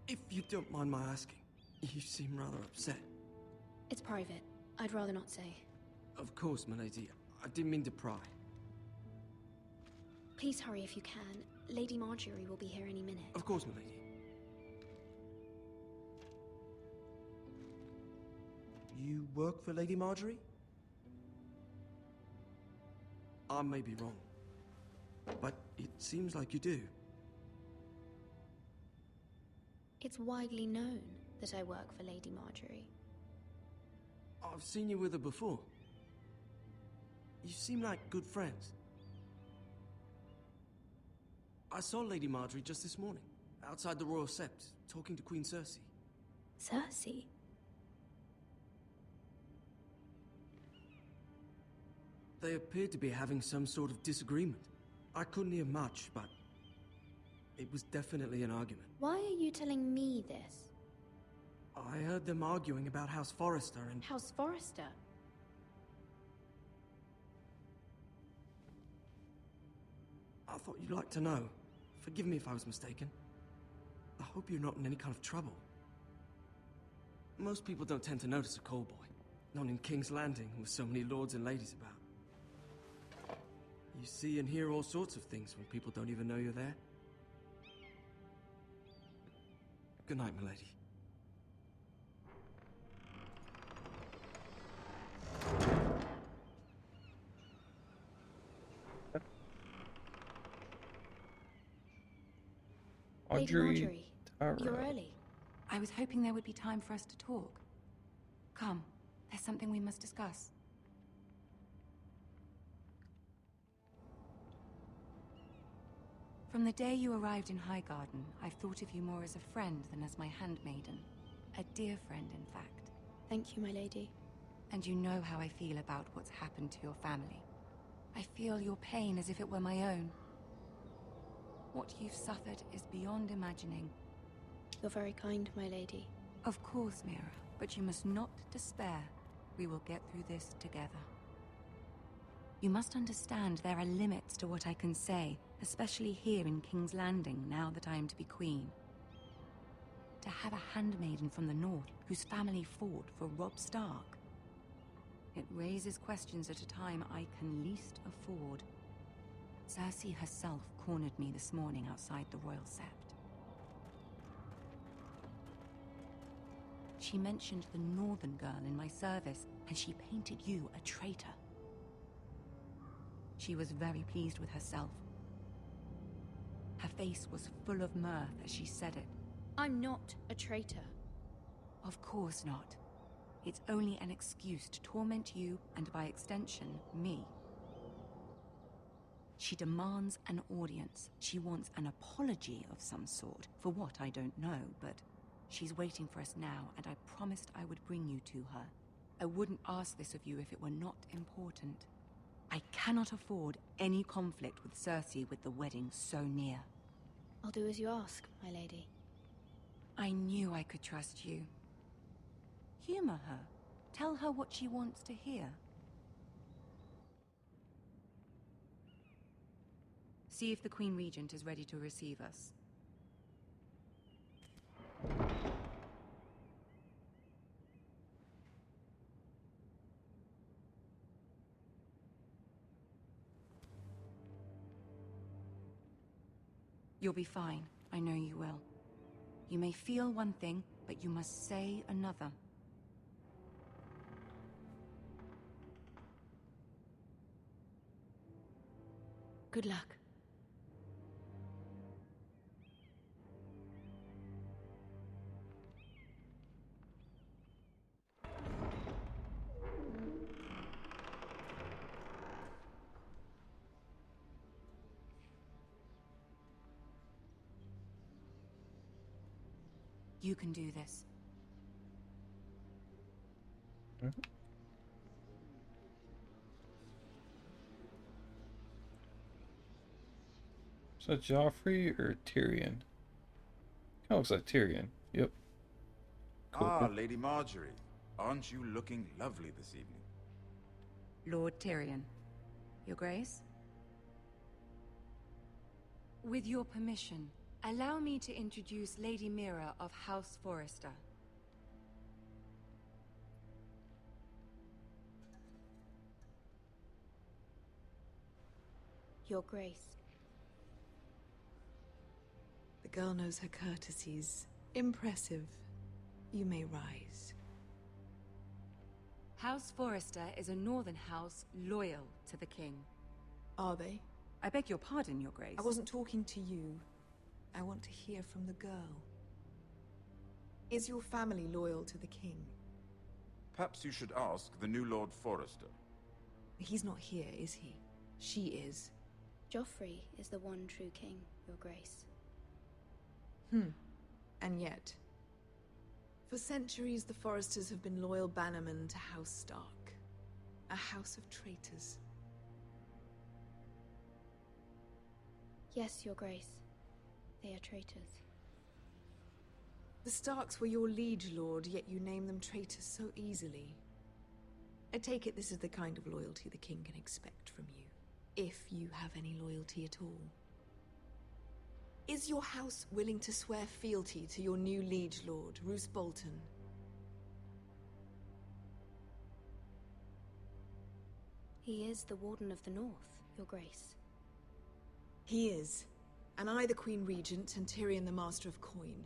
If you don't mind my asking, you seem rather upset. It's private. I'd rather not say. Of course, milady. I didn't mean to pry. Please hurry if you can. Lady Marjorie will be here any minute. Of course, milady. You work for Lady Marjorie? I may be wrong, but it seems like you do. It's widely known that I work for Lady Marjorie. I've seen you with her before. You seem like good friends. I saw Lady Marjorie just this morning, outside the Royal Sept, talking to Queen Cersei. Cersei? They appeared to be having some sort of disagreement. I couldn't hear much, but it was definitely an argument. Why are you telling me this? I heard them arguing about House Forrester and... House Forrester? I thought you'd like to know. Forgive me if I was mistaken. I hope you're not in any kind of trouble. Most people don't tend to notice a call boy. Not in King's Landing, with so many lords and ladies about. You see and hear all sorts of things when people don't even know you're there. Good night, milady. Lady Marjorie, you're early. I was hoping there would be time for us to talk. Come, there's something we must discuss. From the day you arrived in Highgarden, I've thought of you more as a friend than as my handmaiden. A dear friend, in fact. Thank you, my lady. And you know how I feel about what's happened to your family. I feel your pain as if it were my own. What you've suffered is beyond imagining. You're very kind, my lady. Of course, Mira, but you must not despair. We will get through this together. You must understand there are limits to what I can say, especially here in King's Landing, now that I am to be queen. To have a handmaiden from the north whose family fought for Robb Stark. It raises questions at a time I can least afford. Cersei herself cornered me this morning outside the Royal Sept. She mentioned the northern girl in my service, and she painted you a traitor. She was very pleased with herself. Her face was full of mirth as she said it. I'm not a traitor. Of course not. It's only an excuse to torment you, and by extension, me. She demands an audience. She wants an apology of some sort. For what, I don't know, but she's waiting for us now, and I promised I would bring you to her. I wouldn't ask this of you if it were not important. I cannot afford any conflict with Cersei with the wedding so near. I'll do as you ask, my lady. I knew I could trust you. Humor her. Tell her what she wants to hear. See if the Queen Regent is ready to receive us. You'll be fine. I know you will. You may feel one thing, but you must say another. Good luck. You can do this. Is that Joffrey or Tyrion? Kind of looks like Tyrion. Yep. Cool. Lady Marjorie. Aren't you looking lovely this evening? Lord Tyrion. Your Grace? With your permission, allow me to introduce Lady Mira of House Forrester. Your Grace. The girl knows her courtesies. Impressive. You may rise. House Forrester is a northern house loyal to the king. Are they? I beg your pardon, Your Grace. I wasn't talking to you. I want to hear from the girl. Is your family loyal to the king? Perhaps you should ask the new Lord Forrester. He's not here, is he? She is. Joffrey is the one true king, Your Grace. And yet, for centuries the Forresters have been loyal bannermen to House Stark. A house of traitors. Yes, Your Grace. They are traitors. The Starks were your liege lord, yet you name them traitors so easily. I take it this is the kind of loyalty the king can expect from you, if you have any loyalty at all. Is your house willing to swear fealty to your new liege lord, Roose Bolton? He is the Warden of the North, Your Grace. He is. And I the Queen Regent, and Tyrion the Master of Coin.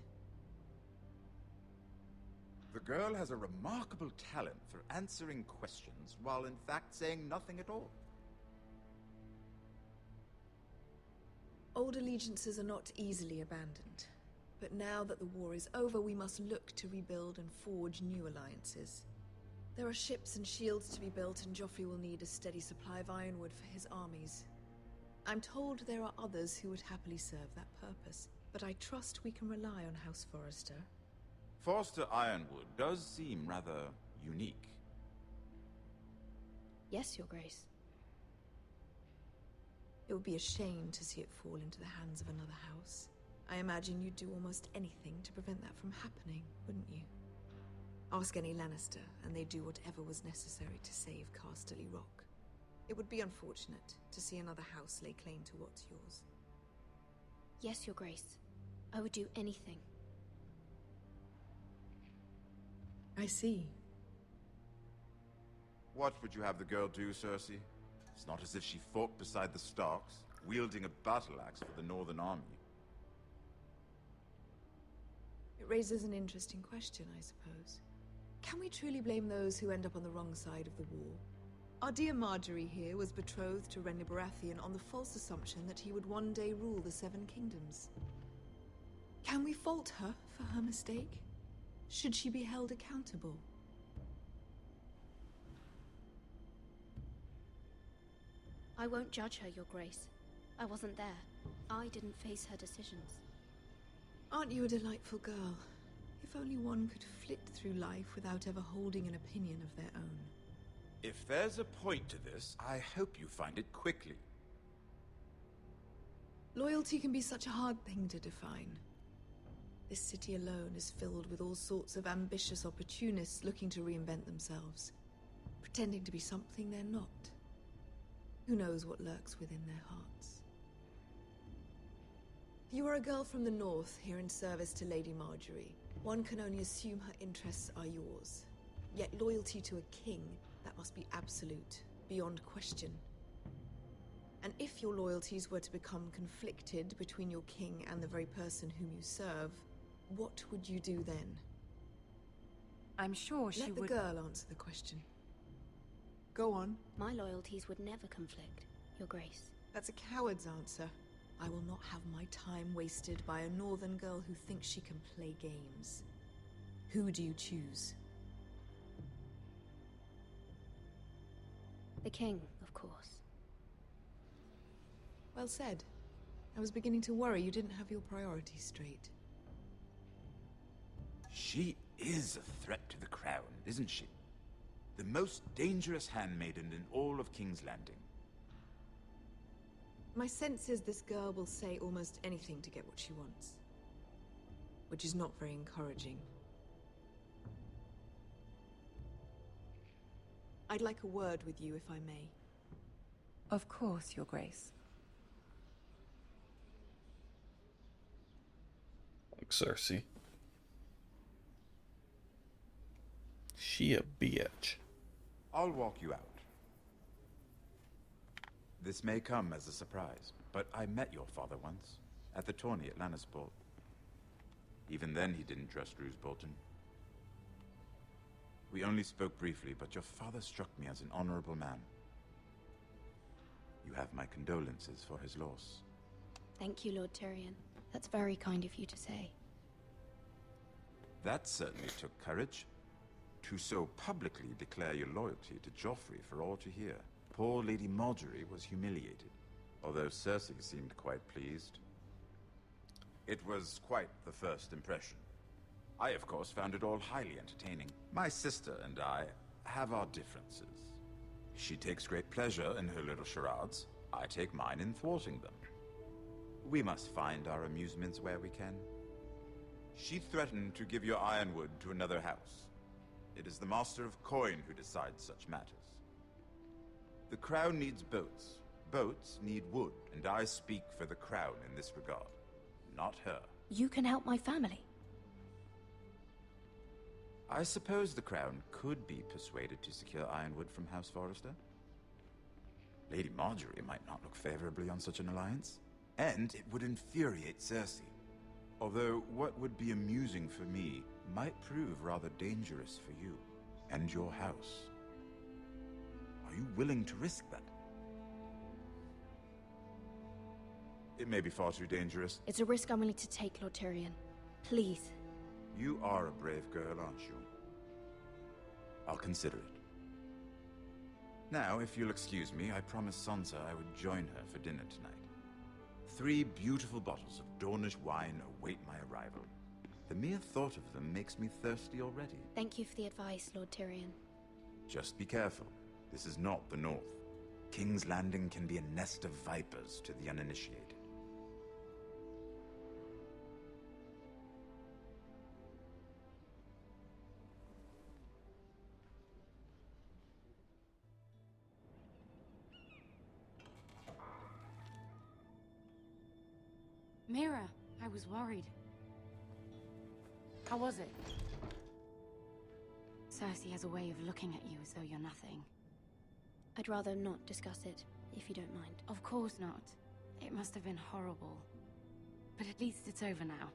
The girl has a remarkable talent for answering questions while in fact saying nothing at all. Old allegiances are not easily abandoned. But now that the war is over, we must look to rebuild and forge new alliances. There are ships and shields to be built, and Joffrey will need a steady supply of ironwood for his armies. I'm told there are others who would happily serve that purpose, but I trust we can rely on House Forrester. Forster Ironwood does seem rather unique. Yes, Your Grace. It would be a shame to see it fall into the hands of another house. I imagine you'd do almost anything to prevent that from happening, wouldn't you? Ask any Lannister, and they'd do whatever was necessary to save Casterly Rock. It would be unfortunate to see another house lay claim to what's yours. Yes, Your Grace. I would do anything. I see. What would you have the girl do, Cersei? It's not as if she fought beside the Starks, wielding a battle axe for the Northern Army. It raises an interesting question, I suppose. Can we truly blame those who end up on the wrong side of the war? Our dear Marjorie here was betrothed to Renly Baratheon on the false assumption that he would one day rule the Seven Kingdoms. Can we fault her for her mistake? Should she be held accountable? I won't judge her, Your Grace. I wasn't there. I didn't face her decisions. Aren't you a delightful girl? If only one could flit through life without ever holding an opinion of their own. If there's a point to this, I hope you find it quickly. Loyalty can be such a hard thing to define. This city alone is filled with all sorts of ambitious opportunists looking to reinvent themselves, pretending to be something they're not. Who knows what lurks within their hearts? You are a girl from the north, here in service to Lady Marjorie. One can only assume her interests are yours. Yet loyalty to a king, that must be absolute, beyond question. And if your loyalties were to become conflicted between your king and the very person whom you serve, what would you do then? I'm sure she would... Let the girl answer the question. Go on. My loyalties would never conflict, Your Grace. That's a coward's answer. I will not have my time wasted by a northern girl who thinks she can play games. Who do you choose? The king, of course. Well said. I was beginning to worry you didn't have your priorities straight. She is a threat to the crown, isn't she? The most dangerous handmaiden in all of King's Landing. My sense is this girl will say almost anything to get what she wants. Which is not very encouraging. I'd like a word with you, if I may. Of course, Your Grace. Like Cersei. She a bitch. I'll walk you out. This may come as a surprise, but I met your father once, at the tourney at Lannisport. Even then he didn't trust Roose Bolton. We only spoke briefly, but your father struck me as an honorable man. You have my condolences for his loss. Thank you, Lord Tyrion. That's very kind of you to say. That certainly took courage. To so publicly declare your loyalty to Joffrey for all to hear. Poor Lady Marjorie was humiliated, although Cersei seemed quite pleased. It was quite the first impression. I, of course, found it all highly entertaining. My sister and I have our differences. She takes great pleasure in her little charades. I take mine in thwarting them. We must find our amusements where we can. She threatened to give your ironwood to another house. It is the Master of Coin who decides such matters. The crown needs boats. Boats need wood, and I speak for the crown in this regard, not her. You can help my family. I suppose the crown could be persuaded to secure ironwood from House Forrester. Lady Marjorie might not look favorably on such an alliance, and it would infuriate Cersei. Although what would be amusing for me might prove rather dangerous for you and your house. Are you willing to risk that? It may be far too dangerous. It's a risk I'm willing to take, Lord Tyrion. Please. You are a brave girl, aren't you? I'll consider it. Now, if you'll excuse me, I promised Sansa I would join her for dinner tonight. 3 beautiful bottles of Dornish wine await my arrival. The mere thought of them makes me thirsty already. Thank you for the advice, Lord Tyrion. Just be careful. This is not the North. King's Landing can be a nest of vipers to the uninitiated. Mira, I was worried. How was it? Cersei has a way of looking at you as though you're nothing. I'd rather not discuss it, if you don't mind. Of course not. It must have been horrible. But at least it's over now.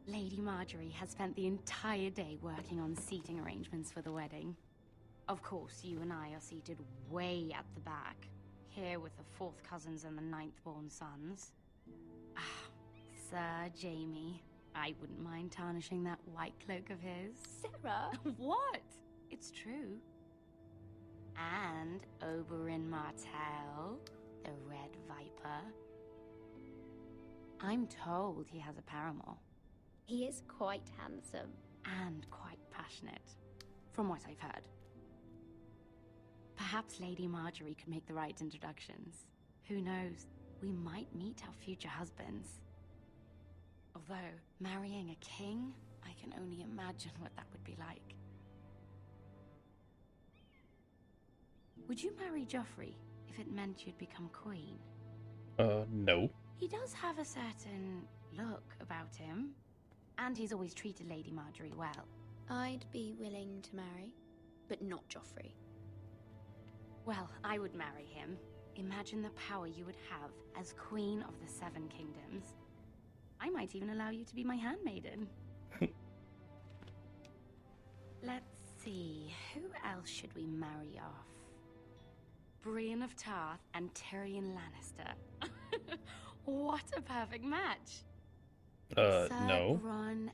Lady Marjorie has spent the entire day working on seating arrangements for the wedding. Of course, you and I are seated way at the back, here with the 4th cousins and the 9th-born sons. Ah, Sir Jamie. I wouldn't mind tarnishing that white cloak of his. Sarah! What? It's true. And Oberyn Martell, the Red Viper. I'm told he has a paramour. He is quite handsome. And quite passionate, from what I've heard. Perhaps Lady Marjorie could make the right introductions. Who knows? We might meet our future husbands. Although, marrying a king, I can only imagine what that would be like. Would you marry Joffrey if it meant you'd become queen? No. He does have a certain look about him. And he's always treated Lady Marjorie well. I'd be willing to marry, but not Joffrey. Well, I would marry him. Imagine the power you would have as Queen of the 7 Kingdoms. I might even allow you to be my handmaiden. Let's see, who else should we marry off? Brienne of Tarth and Tyrion Lannister. What a perfect match! No. Ron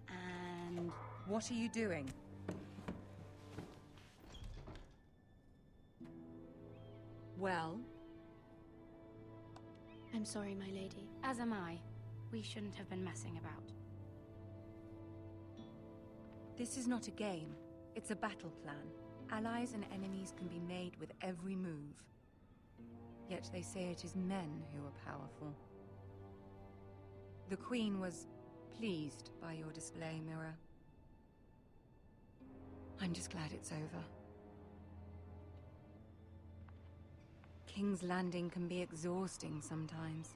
and... What are you doing? Well? I'm sorry, my lady. As am I. We shouldn't have been messing about. This is not a game. It's a battle plan. Allies and enemies can be made with every move. Yet they say it is men who are powerful. The Queen was pleased by your display, Mira. I'm just glad it's over. King's Landing can be exhausting sometimes.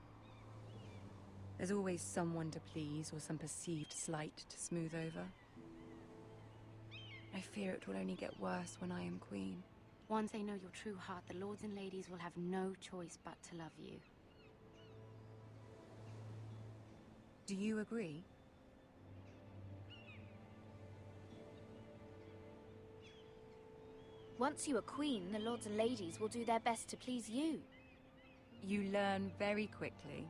There's always someone to please or some perceived slight to smooth over. I fear it will only get worse when I am queen. Once they know your true heart, the lords and ladies will have no choice but to love you. Do you agree? Once you are queen, the lords and ladies will do their best to please you. You learn very quickly.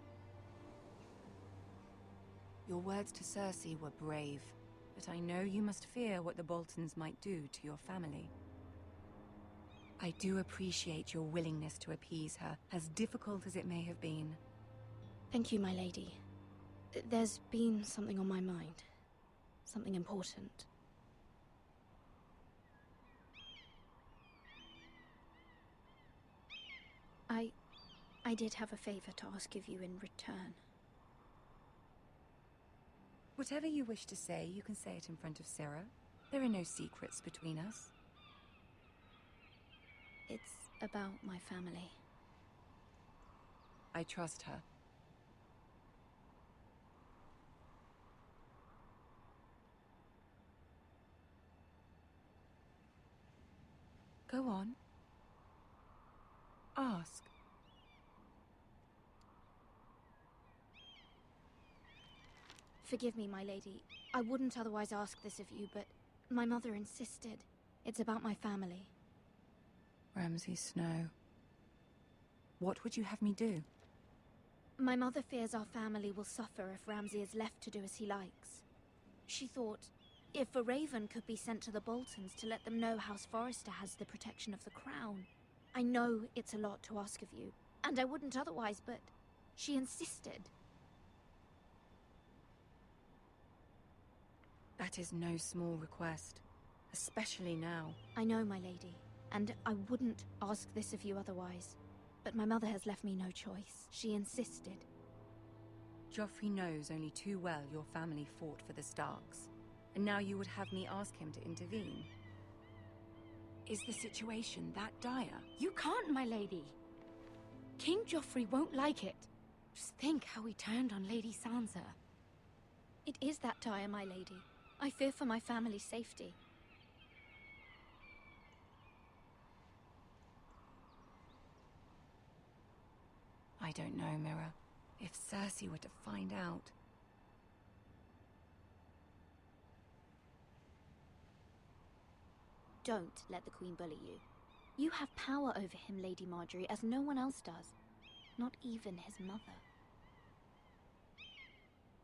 Your words to Cersei were brave, but I know you must fear what the Boltons might do to your family. I do appreciate your willingness to appease her, as difficult as it may have been. Thank you, my lady. There's been something on my mind. Something important. I did have a favor to ask of you in return. Whatever you wish to say, you can say it in front of Sarah. There are no secrets between us. It's about my family. I trust her. Go on. Ask. Forgive me, my lady. I wouldn't otherwise ask this of you, but my mother insisted. It's about my family. Ramsay Snow. What would you have me do? My mother fears our family will suffer if Ramsay is left to do as he likes. She thought, if a raven could be sent to the Boltons to let them know House Forrester has the protection of the crown. I know it's a lot to ask of you, and I wouldn't otherwise, but she insisted. That is no small request, especially now. I know, my lady, and I wouldn't ask this of you otherwise. But my mother has left me no choice. She insisted. Joffrey knows only too well your family fought for the Starks, and now you would have me ask him to intervene. Is the situation that dire? You can't, my lady. King Joffrey won't like it. Just think how he turned on Lady Sansa. It is that dire, my lady. I fear for my family's safety. I don't know, Mira. If Cersei were to find out... Don't let the Queen bully you. You have power over him, Lady Marjorie, as no one else does. Not even his mother.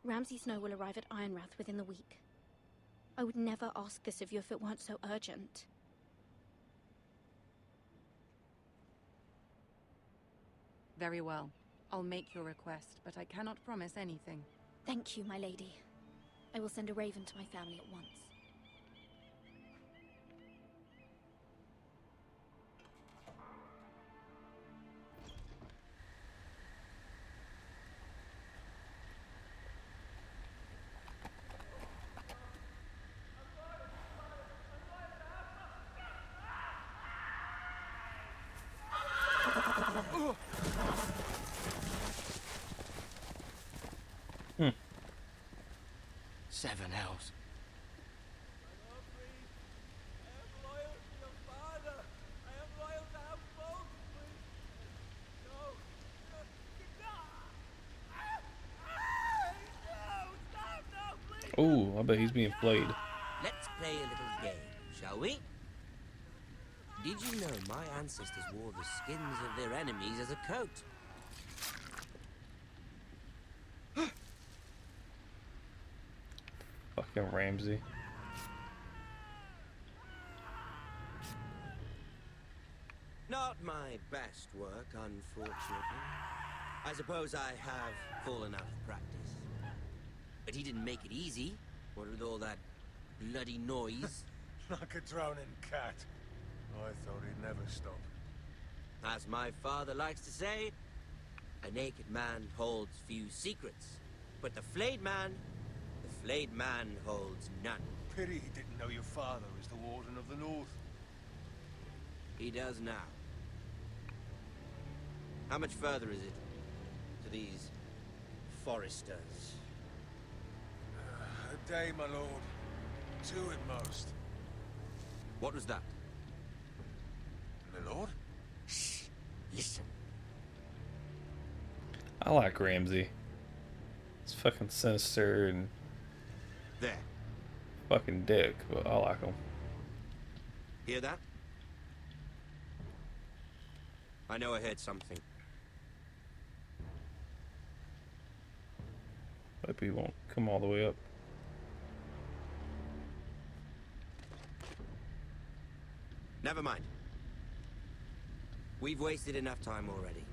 Ramsay Snow will arrive at Ironrath within the week. I would never ask this of you if it weren't so urgent. Very well. I'll make your request, but I cannot promise anything. Thank you, my lady. I will send a raven to my family at once. Seven hells. Oh, I bet he's being flayed. Let's play a little game, shall we? Did you know my ancestors wore the skins of their enemies as a coat? Fucking Ramsay. Not my best work, unfortunately. I suppose I have fallen out of practice. But he didn't make it easy, what with all that bloody noise. Like a drowning cat. I thought he'd never stop. As my father likes to say, a naked man holds few secrets. But the flayed man holds none. Pity he didn't know your father was the Warden of the North. He does now. How much further is it to these foresters? A day, my lord. 2 at most. What was that? My lord? Shh. Listen. I like Ramsay. He's fucking sinister and there. Fucking dick, but I like him. Hear that? I know I heard something. Hope he won't come all the way up. Never mind. We've wasted enough time already.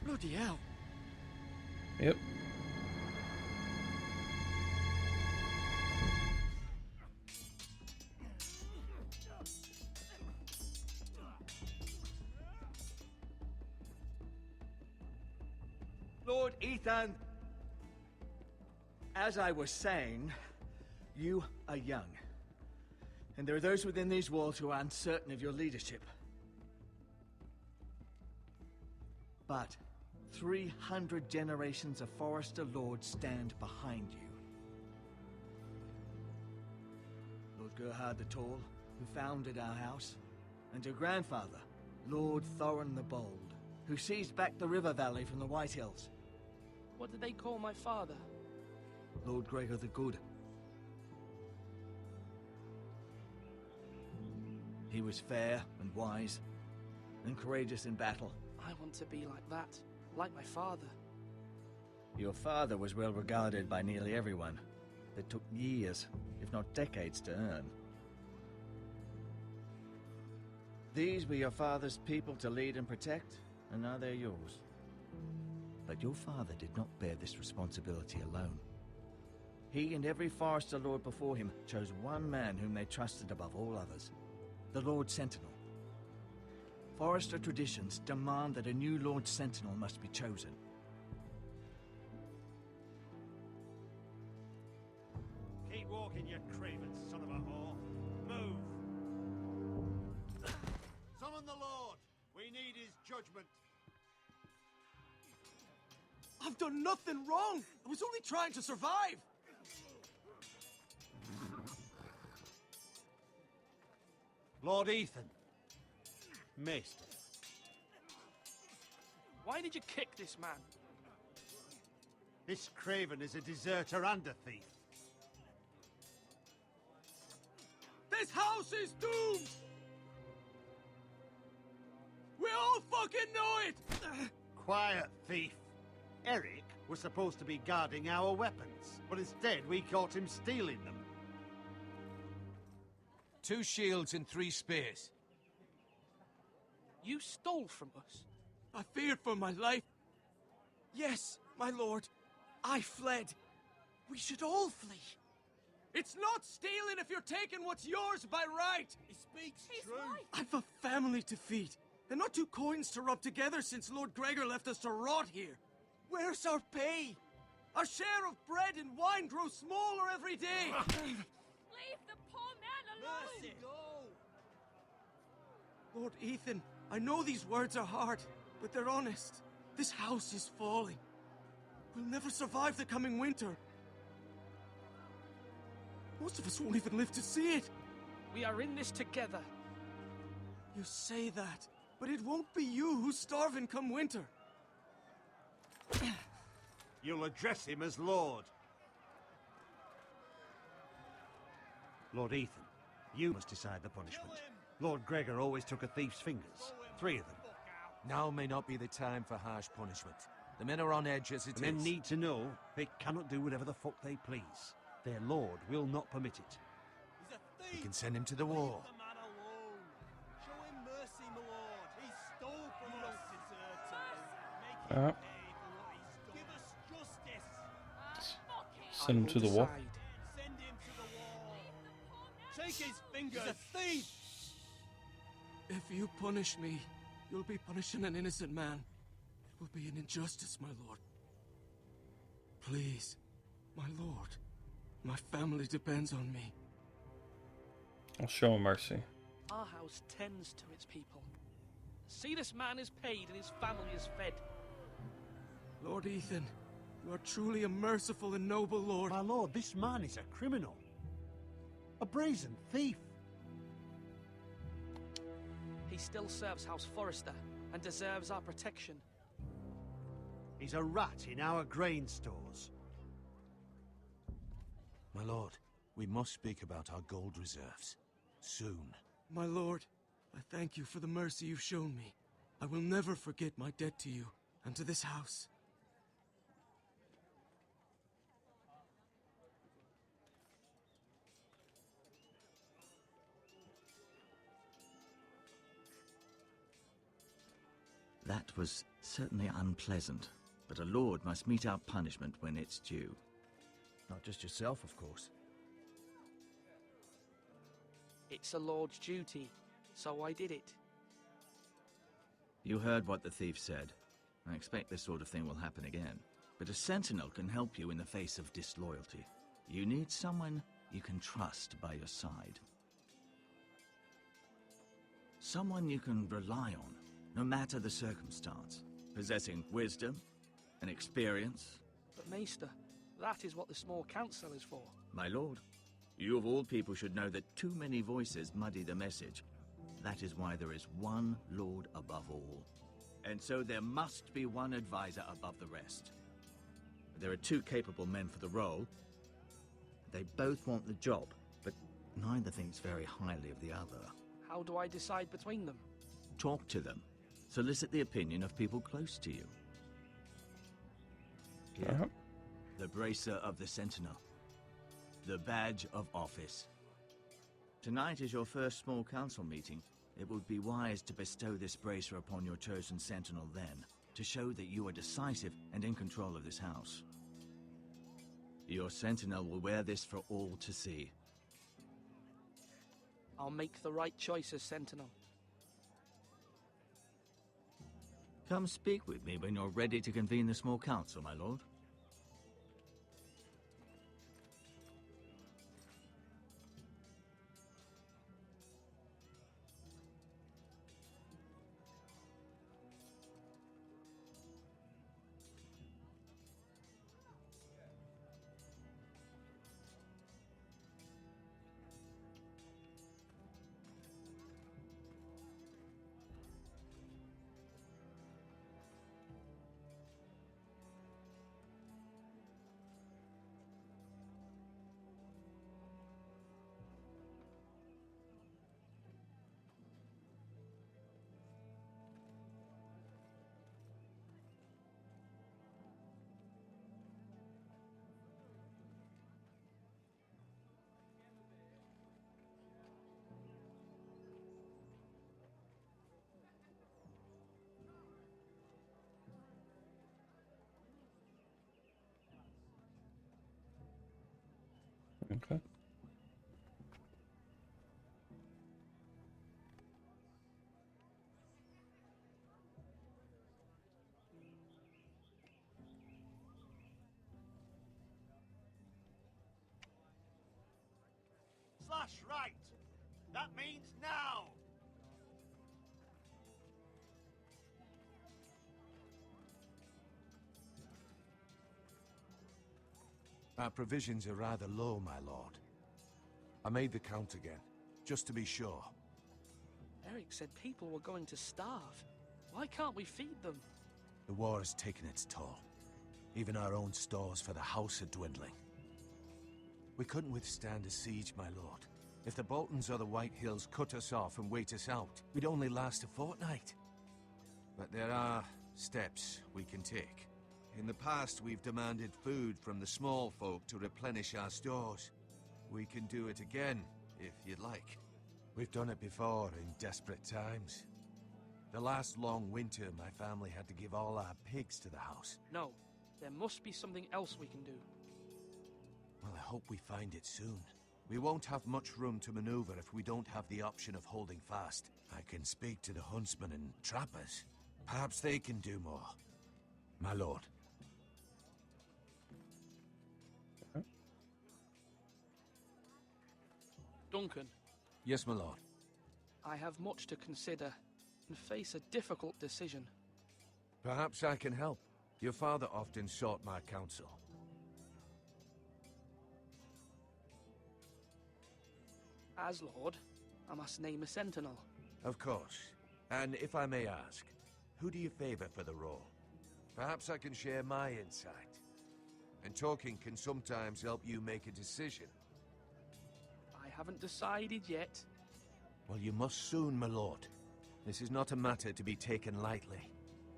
Bloody hell. Yep. Lord Ethan, as I was saying, you are young. And there are those within these walls who are uncertain of your leadership. But 300 generations of Forester Lords stand behind you. Lord Gerhard the Tall, who founded our house, and your grandfather, Lord Thorin the Bold, who seized back the river valley from the White Hills. What did they call my father? Lord Gregor the Good. He was fair and wise, and courageous in battle. I want to be like that, like my father. Your father was well regarded by nearly everyone. It took years, if not decades, to earn. These were your father's people to lead and protect, and now they're yours. But your father did not bear this responsibility alone. He and every Forester Lord before him chose one man whom they trusted above all others, the Lord Sentinel. Forester traditions demand that a new Lord Sentinel must be chosen. Keep walking, you craven son of a whore. Move! Summon the Lord! We need his judgment. I've done nothing wrong! I was only trying to survive! Lord Ethan. Maester. Why did you kick this man? This craven is a deserter and a thief. This house is doomed! We all fucking know it! Quiet, thief. Eric was supposed to be guarding our weapons, but instead we caught him stealing them. 2 shields and 3 spears. You stole from us? I feared for my life. Yes, my lord. I fled. We should all flee. It's not stealing if you're taking what's yours by right. He speaks true. I've a family to feed, and not 2 coins to rub together since Lord Gregor left us to rot here. Where's our pay? Our share of bread and wine grows smaller every day. Leave the poor man alone! Mercy, go! Lord Ethan, I know these words are hard, but they're honest. This house is falling. We'll never survive the coming winter. Most of us won't even live to see it. We are in this together. You say that, but it won't be you who's starving come winter. You'll address him as Lord. Lord Ethan, you must decide the punishment. Lord Gregor always took a thief's fingers. 3 of them. Now may not be the time for harsh punishment. The men are on edge as it is. The men need to know they cannot do whatever the fuck they please. Their lord will not permit it. He's a thief. We can send him to the war. Leave the man alone. Show him mercy, my lord. He stole from us. Make him pay for what he's done. Give us justice. Send him to the wall. Send him to the wall. Take his fingers. He's a thief. If you punish me, you'll be punishing an innocent man. It will be an injustice, my lord. Please, my lord. My family depends on me. I'll show him mercy. Our house tends to its people. See, this man is paid and his family is fed. Lord Ethan, you are truly a merciful and noble lord. My lord, this man is a criminal. A brazen thief. He still serves House Forrester and deserves our protection. He's a rat in our grain stores. My lord, we must speak about our gold reserves. Soon. My lord, I thank you for the mercy you've shown me. I will never forget my debt to you and to this house. That was certainly unpleasant, but a lord must mete out punishment when it's due. Not just yourself, of course. It's a lord's duty, so I did it. You heard what the thief said. I expect this sort of thing will happen again. But a sentinel can help you in the face of disloyalty. You need someone you can trust by your side. Someone you can rely on, no matter the circumstance. Possessing wisdom and experience. But Maester, that is what the small council is for. My lord, you of all people should know that too many voices muddy the message. That is why there is one lord above all. And so there must be one advisor above the rest. There are 2 capable men for the role. They both want the job, but neither thinks very highly of the other. How do I decide between them? Talk to them. Solicit the opinion of people close to you. Here, the bracer of the Sentinel. The badge of office. Tonight is your first small council meeting. It would be wise to bestow this bracer upon your chosen Sentinel then, to show that you are decisive and in control of this house. Your sentinel will wear this for all to see. I'll make the right choice as Sentinel. Come speak with me when you're ready to convene the small council, my lord. Okay. Slash right. That means now. Our provisions are rather low, my lord. I made the count again, just to be sure. Eric said people were going to starve. Why can't we feed them? The war has taken its toll. Even our own stores for the house are dwindling. We couldn't withstand a siege, my lord. If the Boltons or the White Hills cut us off and wait us out, we'd only last a fortnight. But there are steps we can take. In the past, we've demanded food from the small folk to replenish our stores. We can do it again, if you'd like. We've done it before in desperate times. The last long winter, my family had to give all our pigs to the house. No, there must be something else we can do. Well, I hope we find it soon. We won't have much room to maneuver if we don't have the option of holding fast. I can speak to the huntsmen and trappers. Perhaps they can do more. My lord. Duncan. Yes, my lord. I have much to consider and face a difficult decision. Perhaps I can help. Your father often sought my counsel. As Lord, I must name a sentinel. Of course. And if I may ask, who do you favor for the role? Perhaps I can share my insight. And talking can sometimes help you make a decision. I haven't decided yet. Well, you must soon, my lord. This is not a matter to be taken lightly.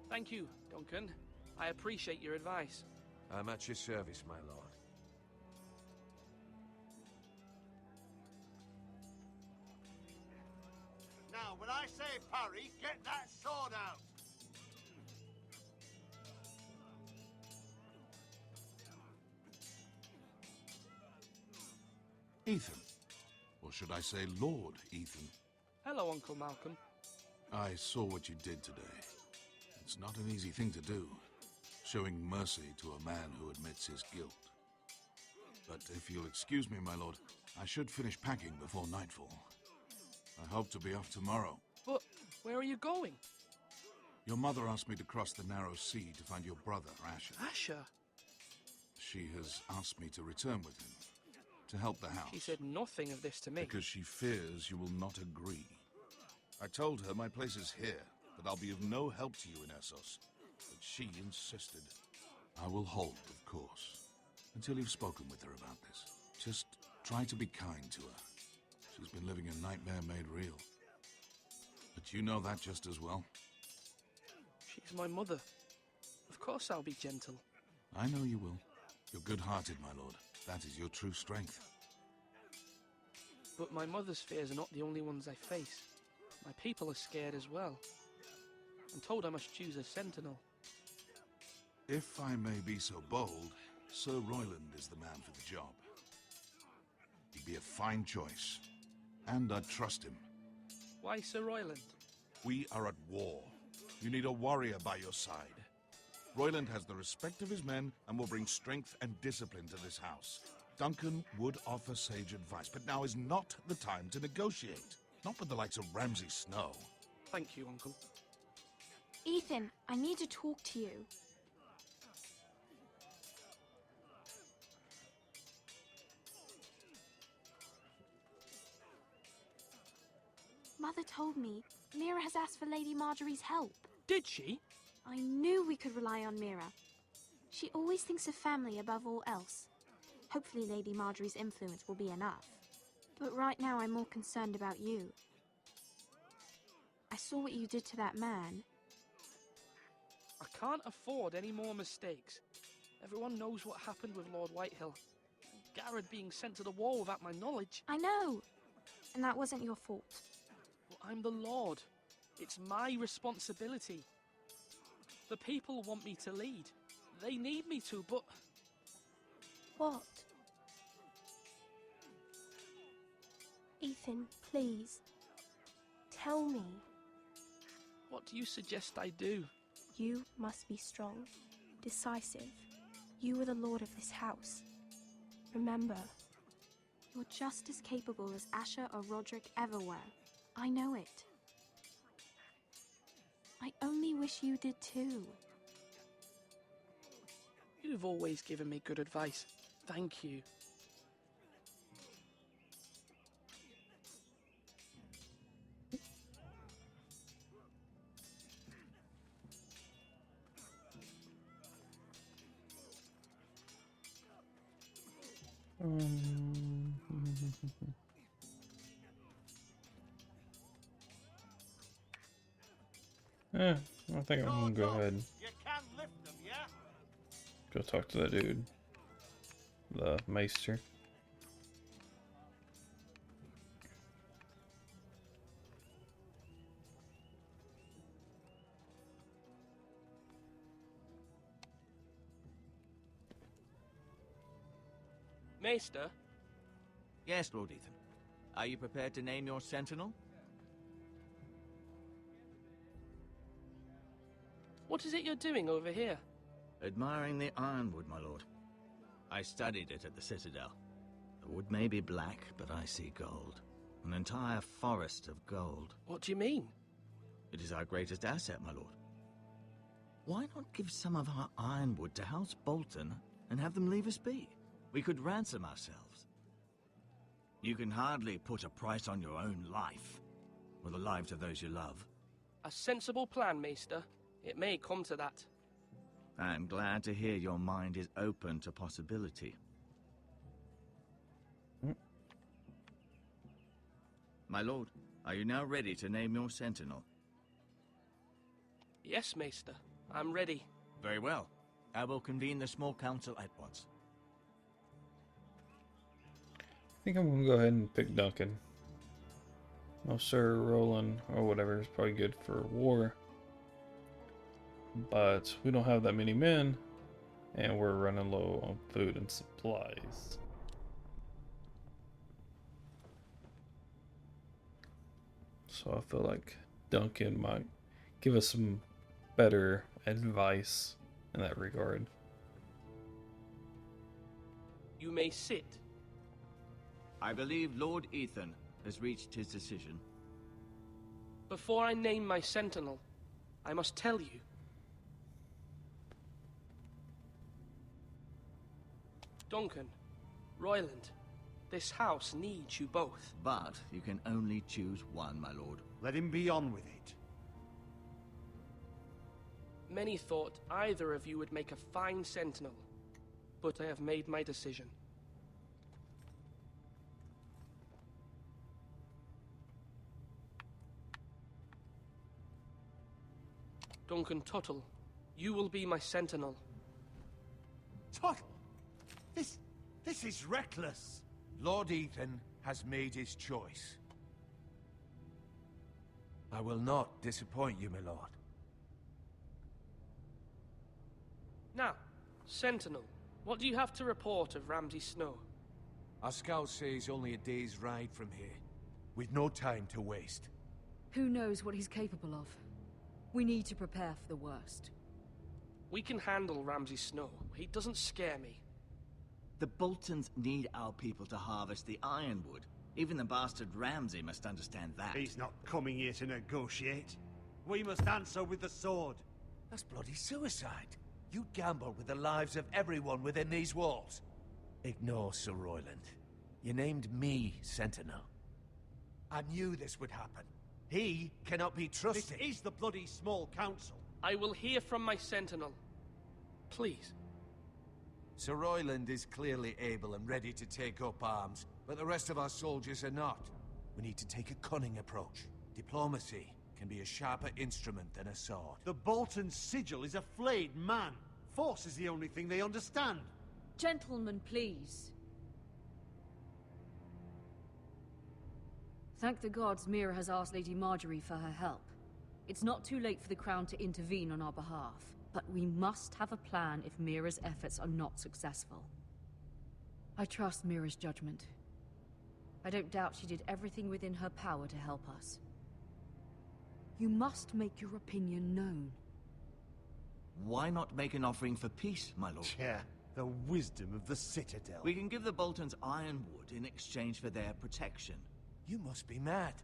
Thank you, Duncan. I appreciate your advice. I'm at your service, my lord. Now, when I say parry, get that sword out. Ethan. Or should I say Lord Ethan? Hello, Uncle Malcolm. I saw what you did today. It's not an easy thing to do, showing mercy to a man who admits his guilt. But if you'll excuse me, my lord, I should finish packing before nightfall. I hope to be off tomorrow. But where are you going? Your mother asked me to cross the narrow sea to find your brother, Asher. Asher? She has asked me to return with him, to help the house. She said nothing of this to me. Because she fears you will not agree. I told her my place is here, that I'll be of no help to you in Essos. But she insisted. I will hold, of course, until you've spoken with her about this. Just try to be kind to her. She's been living a nightmare made real. But you know that just as well. She's my mother. Of course I'll be gentle. I know you will. You're good-hearted, my lord. That is your true strength. But my mother's fears are not the only ones I face. My people are scared as well. I'm told I must choose a sentinel. If I may be so bold, Sir Royland is the man for the job. He'd be a fine choice, and I'd trust him. Why Sir Royland? We are at war. You need a warrior by your side. Royland has the respect of his men and will bring strength and discipline to this house. Duncan would offer sage advice, but now is not the time to negotiate. Not with the likes of Ramsay Snow. Thank you, Uncle. Ethan, I need to talk to you. Mother told me Mira has asked for Lady Marjorie's help. Did she? I knew we could rely on Mira. She always thinks of family above all else. Hopefully Lady Marjorie's influence will be enough. But right now I'm more concerned about you. I saw what you did to that man. I can't afford any more mistakes. Everyone knows what happened with Lord Whitehill. Garrett being sent to the war without my knowledge. I know. And that wasn't your fault. Well, I'm the Lord. It's my responsibility. The people want me to lead. They need me to, but... What? Ethan, please. Tell me. What do you suggest I do? You must be strong, decisive. You are the lord of this house. Remember, you're just as capable as Asher or Roderick ever were. I know it. I only wish you did too. You've always given me good advice. Thank you. Yeah, I think I'm gonna go ahead. You can lift them, yeah? Go talk to that dude. The Maester. Maester? Yes, Lord Ethan. Are you prepared to name your sentinel? What is it you're doing over here? Admiring the ironwood, my lord. I studied it at the Citadel. The wood may be black, but I see gold. An entire forest of gold. What do you mean? It is our greatest asset, my lord. Why not give some of our ironwood to House Bolton and have them leave us be? We could ransom ourselves. You can hardly put a price on your own life, or the lives of those you love. A sensible plan, Maester. It may come to that. I'm glad to hear your mind is open to possibility. My lord, are you now ready to name your sentinel? Yes, Maester. I'm ready. Very well. I will convene the small council at once. I think I'm gonna go ahead and pick Duncan. No, Sir Roland or whatever is probably good for war. But we don't have that many men, and we're running low on food and supplies. So I feel like Duncan might give us some better advice in that regard. You may sit. I believe Lord Ethan has reached his decision. Before I name my sentinel, I must tell you. Duncan, Royland, this house needs you both. But you can only choose one, my lord. Let him be on with it. Many thought either of you would make a fine sentinel, but I have made my decision. Duncan Tuttle, you will be my sentinel. Tuttle! This is reckless. Lord Ethan has made his choice. I will not disappoint you, my lord. Now, sentinel, What do you have to report of Ramsay Snow? Our scouts say he's only a day's ride from here. We've no time to waste. Who knows what he's capable of? We need to prepare for the worst. We can handle Ramsay Snow. He doesn't scare me. The Boltons need our people to harvest the ironwood. Even the bastard Ramsay must understand that. He's not coming here to negotiate. We must answer with the sword. That's bloody suicide. You gamble with the lives of everyone within these walls. Ignore Sir Royland. You named me Sentinel. I knew this would happen. He cannot be trusted. This is the bloody small council. I will hear from my sentinel. Please. Sir Royland is clearly able and ready to take up arms, but the rest of our soldiers are not. We need to take a cunning approach. Diplomacy can be a sharper instrument than a sword. The Bolton sigil is a flayed man. Force is the only thing they understand. Gentlemen, please. Thank the gods Mira has asked Lady Marjorie for her help. It's not too late for the Crown to intervene on our behalf, but we must have a plan if Mira's efforts are not successful. I trust Mira's judgment. I don't doubt she did everything within her power to help us. You must make your opinion known. Why not make an offering for peace, my lord? Yeah, the wisdom of the Citadel. We can give the Boltons ironwood in exchange for their protection. You must be mad.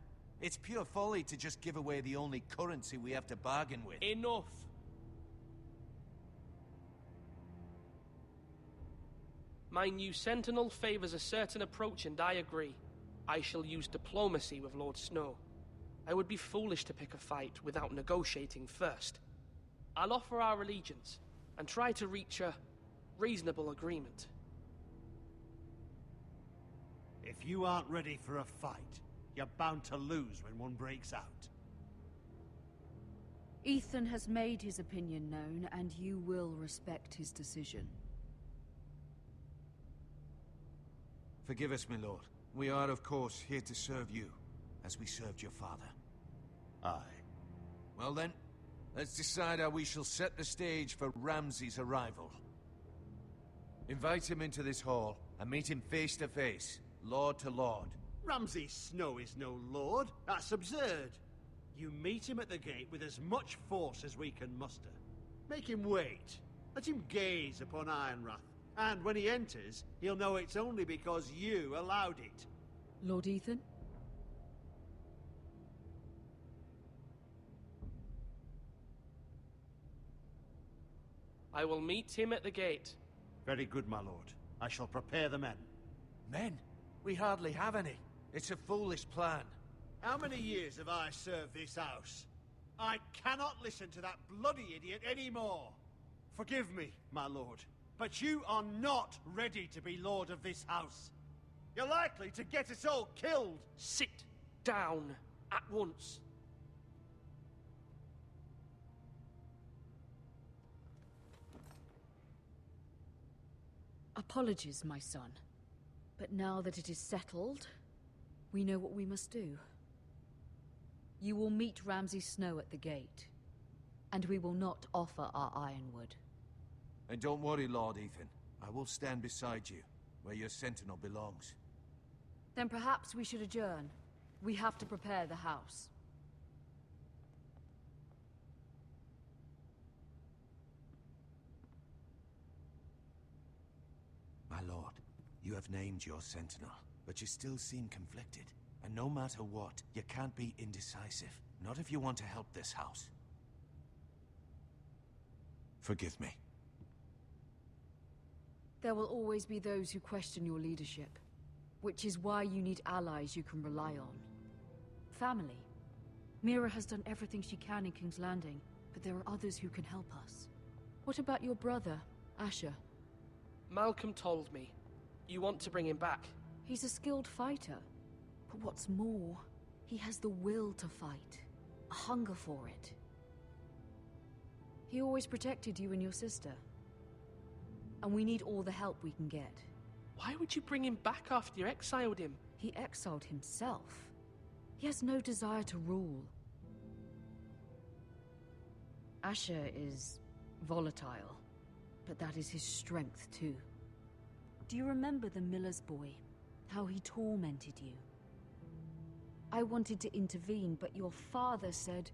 It's pure folly to just give away the only currency we have to bargain with. Enough. My new sentinel favors a certain approach, and I agree. I shall use diplomacy with Lord Snow. I would be foolish to pick a fight without negotiating first. I'll offer our allegiance, and try to reach a reasonable agreement. If you aren't ready for a fight, you're bound to lose when one breaks out. Ethan has made his opinion known, and you will respect his decision. Forgive us, my lord. We are, of course, here to serve you, as we served your father. Aye. Well then, let's decide how we shall set the stage for Ramsay's arrival. Invite him into this hall, and meet him face to face, lord to lord. Ramsay Snow is no lord. That's absurd. You meet him at the gate with as much force as we can muster. Make him wait. Let him gaze upon Ironrath. And when he enters, he'll know it's only because you allowed it. Lord Ethan? I will meet him at the gate. Very good, my lord. I shall prepare the men. Men? We hardly have any. It's a foolish plan. How many years have I served this house? I cannot listen to that bloody idiot anymore. Forgive me, my lord, but you are not ready to be lord of this house. You're likely to get us all killed. Sit down at once. Apologies, my son. But now that it is settled, we know what we must do. You will meet Ramsay Snow at the gate, and we will not offer our ironwood. And don't worry, Lord Ethan. I will stand beside you, where your sentinel belongs. Then perhaps we should adjourn. We have to prepare the house. My lord, you have named your sentinel, but you still seem conflicted. And no matter what, you can't be indecisive. Not if you want to help this house. Forgive me. There will always be those who question your leadership, which is why you need allies you can rely on. Family. Mira has done everything she can in King's Landing, but there are others who can help us. What about your brother, Asher? Malcolm told me. You want to bring him back? He's a skilled fighter. But what's more, he has the will to fight. A hunger for it. He always protected you and your sister. And we need all the help we can get. Why would you bring him back after you exiled him? He exiled himself. He has no desire to rule. Asher is volatile. but that is his strength too. Do you remember the miller's boy? How he tormented you? I wanted to intervene, but your father said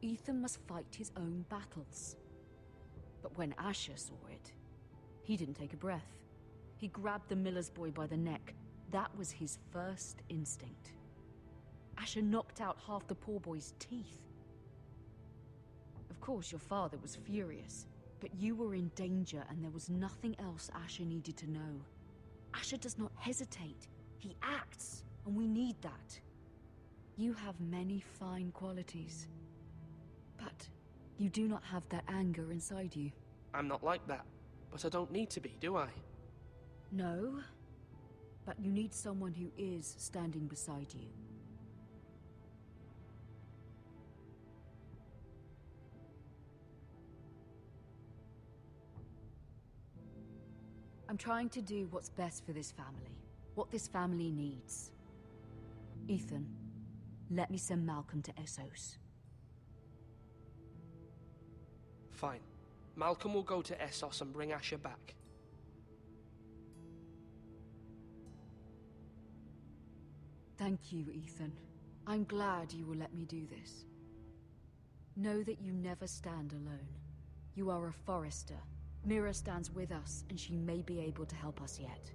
Ethan must fight his own battles. But when Asher saw it, he didn't take a breath. He grabbed the miller's boy by the neck. That was his first instinct. Asher knocked out half the poor boy's teeth. Of course, your father was furious, but you were in danger and there was nothing else Asher needed to know. Asher does not hesitate. He acts, and we need that. You have many fine qualities, but you do not have that anger inside you. I'm not like that, but I don't need to be, do I? No, but you need someone who is standing beside you. I'm trying to do what's best for this family, what this family needs. Ethan, let me send Malcolm to Essos. Fine. Malcolm will go to Essos and bring Asher back. Thank you, Ethan. I'm glad you will let me do this. Know that you never stand alone. You are a Forrester. Mira stands with us, and she may be able to help us yet.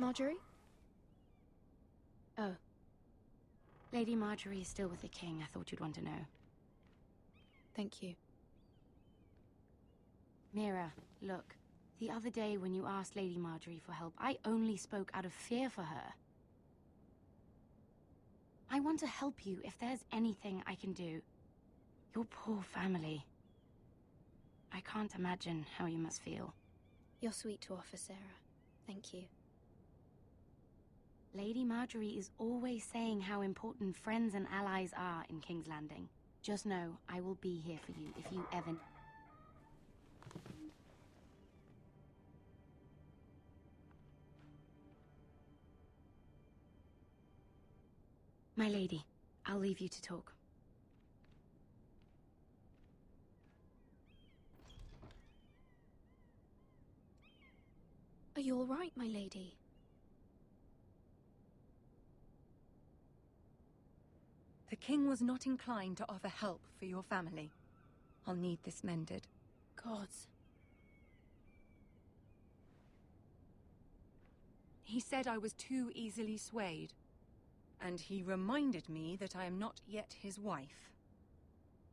Marjorie? Oh. Lady Marjorie is still with the king. I thought you'd want to know. Thank you. Mira, look. The other day when you asked Lady Marjorie for help, I only spoke out of fear for her. I want to help you if there's anything I can do. Your poor family. I can't imagine how you must feel. You're sweet to offer, Sarah. Thank you. Lady Marjorie is always saying how important friends and allies are in King's Landing. Just know, I will be here for you if you ever... My lady, I'll leave you to talk. Are you all right, my lady? The king was not inclined to offer help for your family. I'll need this mended. Gods. He said I was too easily swayed. And he reminded me that I am not yet his wife.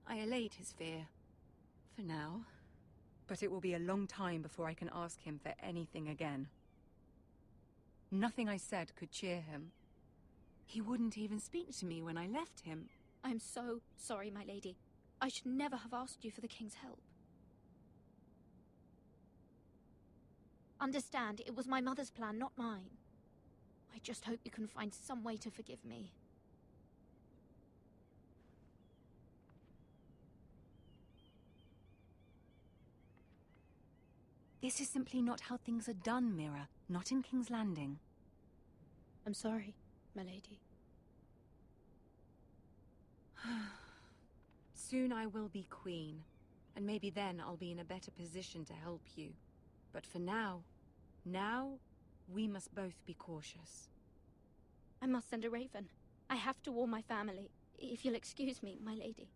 I allayed his fear. For now. But it will be a long time before I can ask him for anything again. Nothing I said could cheer him. He wouldn't even speak to me when I left him. I'm so sorry, my lady. I should never have asked you for the king's help. Understand, it was my mother's plan, not mine. I just hope you can find some way to forgive me. This is simply not how things are done, Mira. Not in King's Landing. I'm sorry, my lady. Soon I will be queen, and maybe then I'll be in a better position to help you. But for now, Now, we must both be cautious. I must send a raven. I have to warn my family. If you'll excuse me, my lady.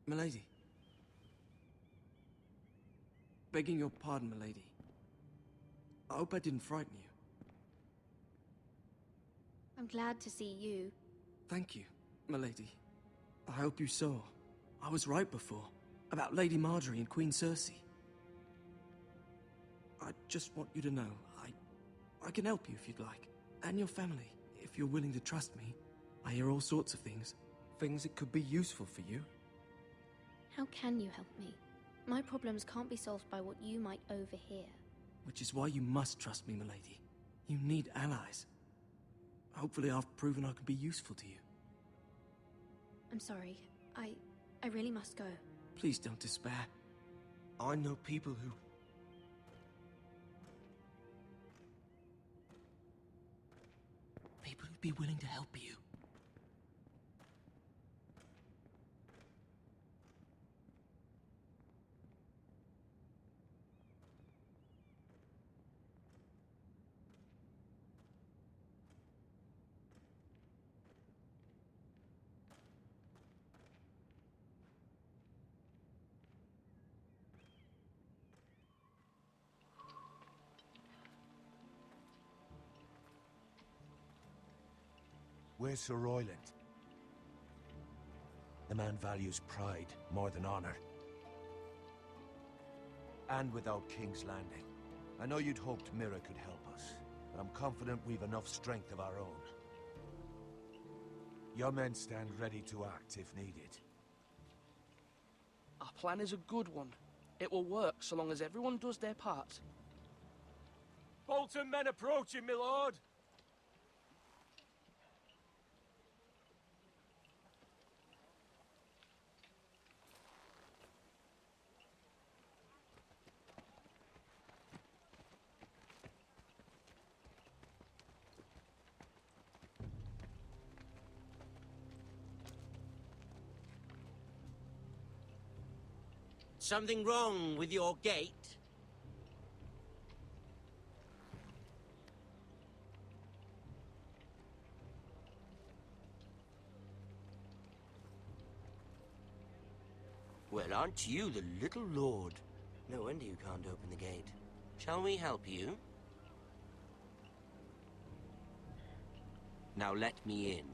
Milady. Begging your pardon, milady. I hope I didn't frighten you. I'm glad to see you. Thank you, milady. I hope you saw. I was right before. About Lady Marjorie and Queen Cersei. I just want you to know, I can help you if you'd like. And your family, if you're willing to trust me. I hear all sorts of things. Things that could be useful for you. How can you help me? My problems can't be solved by what you might overhear. Which is why you must trust me, milady. You need allies. Hopefully I've proven I can be useful to you. I'm sorry. I really must go. Please don't despair. I know people who... People who'd be willing to help you. Where's Sir Royland? The man values pride more than honor. And without King's Landing. I know you'd hoped Mira could help us, but I'm confident we've enough strength of our own. Your men stand ready to act if needed. Our plan is a good one. It will work so long as everyone does their part. Bolton men approaching, my lord! Something wrong with your gate? Well, aren't you the little lord? No wonder you can't open the gate. Shall we help you? Now let me in.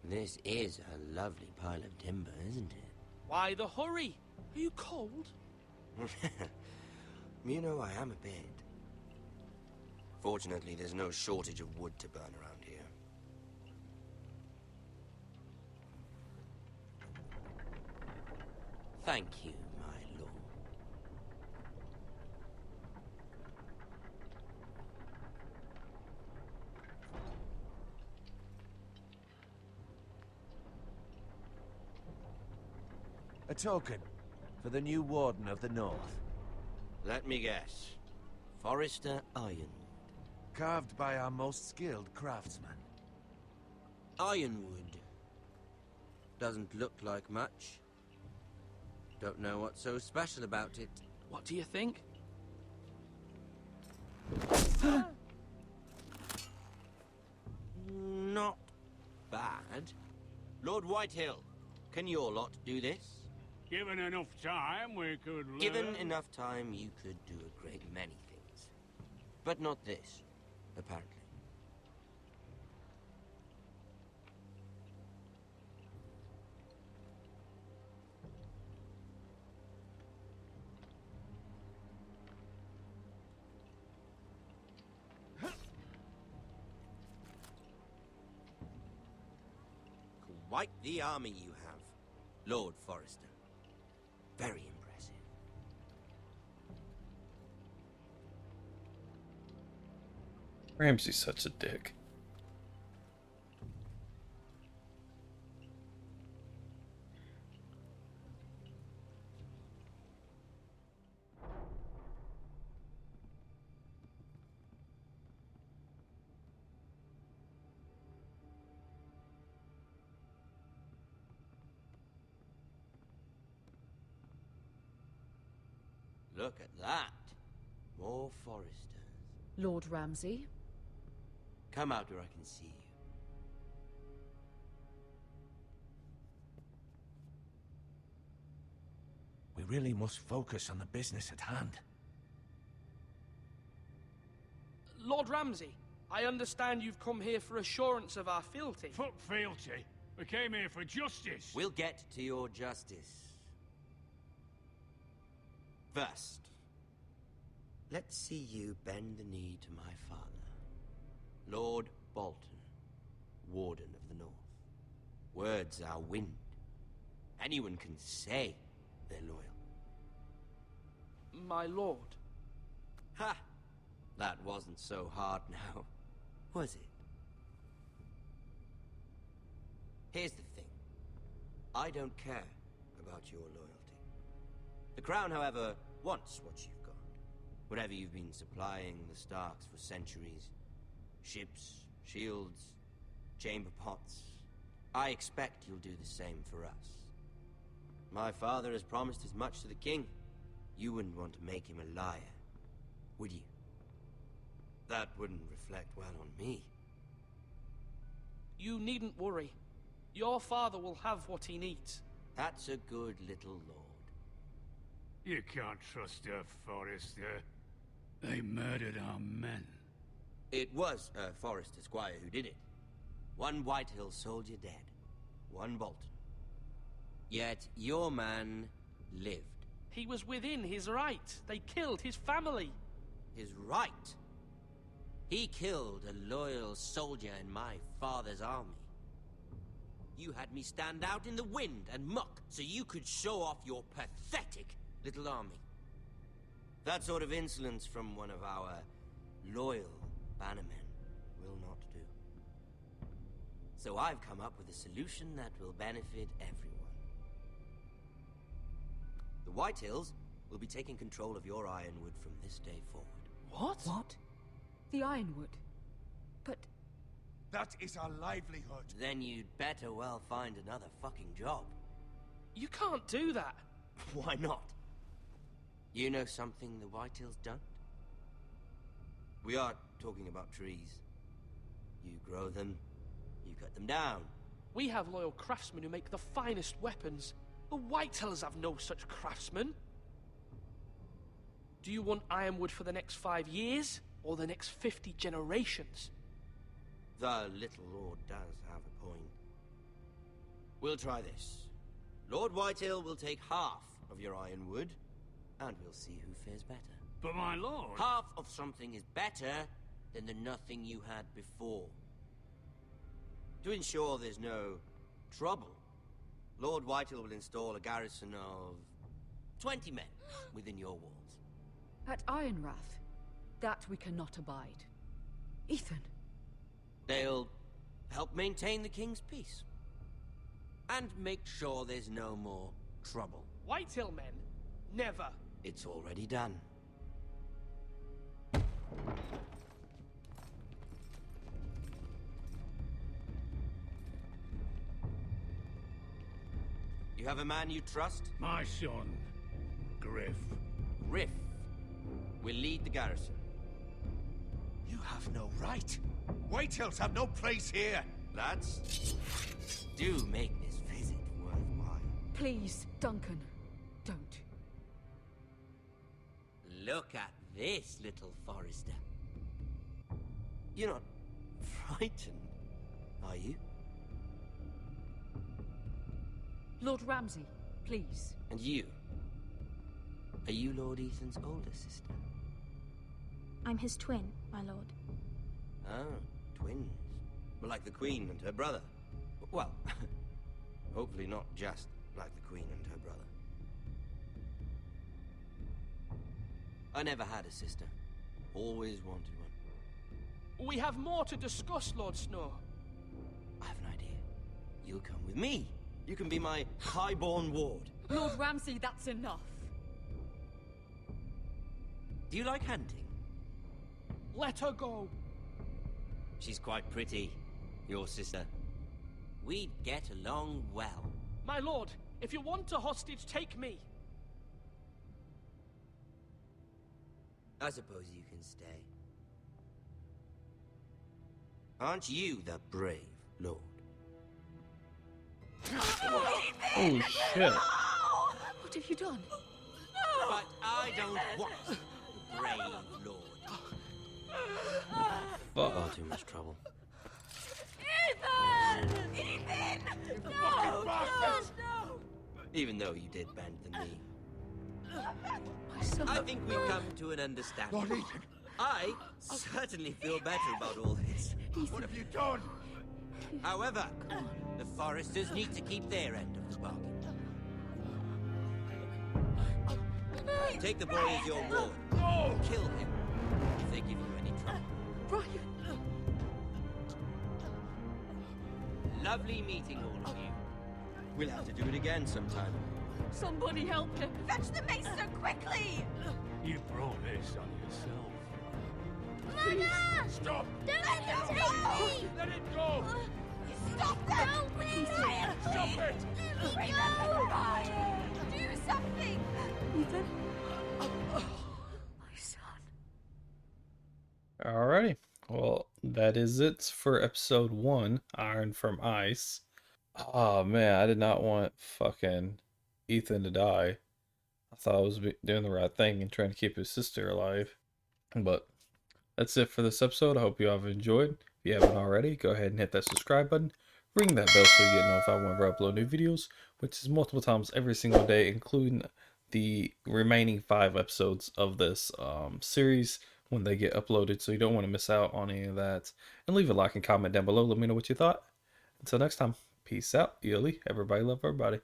This is a lovely pile of timber, isn't it? Why the hurry? Are you cold? You know I am a bit. Fortunately, there's no shortage of wood to burn around here. Thank you, my lord. A token for the new Warden of the North. Let me guess. Forrester Ironwood. Carved by our most skilled craftsman. Ironwood. Doesn't look like much. Don't know what's so special about it. What do you think? Not bad. Lord Whitehill, can your lot do this? Given enough time, we could learn. Given enough time, you could do a great many things. But not this, apparently. Quite the army you have, Lord Forrester. Very impressive. Ramsay's such a dick. Look at that. More Foresters. Lord Ramsay? Come out where I can see you. We really must focus on the business at hand. Lord Ramsay, I understand you've come here for assurance of our fealty. Fuck fealty. We came here for justice. We'll get to your justice. First, let's see you bend the knee to my father, Lord Bolton, Warden of the North. Words are wind. Anyone can say they're loyal. My lord. Ha! That wasn't so hard now, was it? Here's the thing. I don't care about your loyalty. The Crown, however, wants what you've got. Whatever you've been supplying the Starks for centuries. Ships, shields, chamber pots. I expect you'll do the same for us. My father has promised as much to the king. You wouldn't want to make him a liar, would you? That wouldn't reflect well on me. You needn't worry. Your father will have what he needs. That's a good little lord. You can't trust a Forester. They murdered our men. It was a Forester squire who did it. One Whitehill soldier dead. One Bolton. Yet your man lived. He was within his right. They killed his family. His right? He killed a loyal soldier in my father's army. You had me stand out in the wind and muck so you could show off your pathetic little army. That sort of insolence from one of our loyal bannermen will not do. So I've come up with a solution that will benefit everyone. The Whitehills will be taking control of your Ironwood from this day forward. What? What? The Ironwood? But... That is our livelihood. Then you'd better well find another fucking job. You can't do that. Why not? You know something the Whitehills don't? We are talking about trees. You grow them, you cut them down. We have loyal craftsmen who make the finest weapons. The Whitehills have no such craftsmen. Do you want Ironwood for the next 5 years, or the next 50 generations? The little lord does have a point. We'll try this. Lord Whitehill will take half of your Ironwood, and we'll see who fares better. But my lord... Half of something is better than the nothing you had before. To ensure there's no trouble, Lord Whitehill will install a garrison of 20 men within your walls. At Ironrath? That we cannot abide. Ethan. They'll help maintain the king's peace. And make sure there's no more trouble. Whitehill men? Never. It's already done. You have a man you trust? My son, Griff. Griff will lead the garrison. You have no right. Whitehills have no place here. Lads, do make this visit worthwhile. Please, Duncan, don't. Look at this, little Forester. You're not frightened, are you? Lord Ramsay, please. And you? Are you Lord Ethan's older sister? I'm his twin, my lord. Oh, twins. Well, like the Queen and her brother. Well, hopefully not just like the Queen and her brother. I never had a sister. Always wanted one. We have more to discuss, Lord Snow. I have an idea. You'll come with me. You can be my highborn ward. Lord Ramsay, that's enough. Do you like hunting? Let her go. She's quite pretty, your sister. We'd get along well. My lord, if you want a hostage, take me. I suppose you can stay. Aren't you the brave lord? Oh shit. What have you done? But I don't want the brave lord. Far too much trouble. Ethan! Ethan! No! No! Even though you did bend the knee. My son. I think we've come to an understanding. Not Ethan. I certainly feel better about all this. What have you done? However, the Foresters need to keep their end of the bargain. Take the boy as your ward. Kill him if they give you any trouble. Brian! Lovely meeting all of you. We'll have to do it again sometime. Somebody help him! Fetch the maester quickly! You brought this on yourself. Mother! Stop! Don't let him take me! Let it go! Stop them! Help me! Ryan, Stop please! it! Remember Ryan! Do something! Ethan? My son. Alrighty. Well, that is it for episode 1, Iron from Ice. Oh man, I did not want fucking Ethan to die. I thought I was doing the right thing and trying to keep his sister alive. But that's it for this episode. I hope you all have enjoyed. If you haven't already, go ahead and hit that subscribe button. Ring that bell so you get notified whenever I upload new videos, which is multiple times every single day, including the remaining 5 episodes of this series when they get uploaded, so you don't want to miss out on any of that. And leave a like and comment down below. Let me know what you thought. Until next time, peace out. Yuli. Everybody love everybody.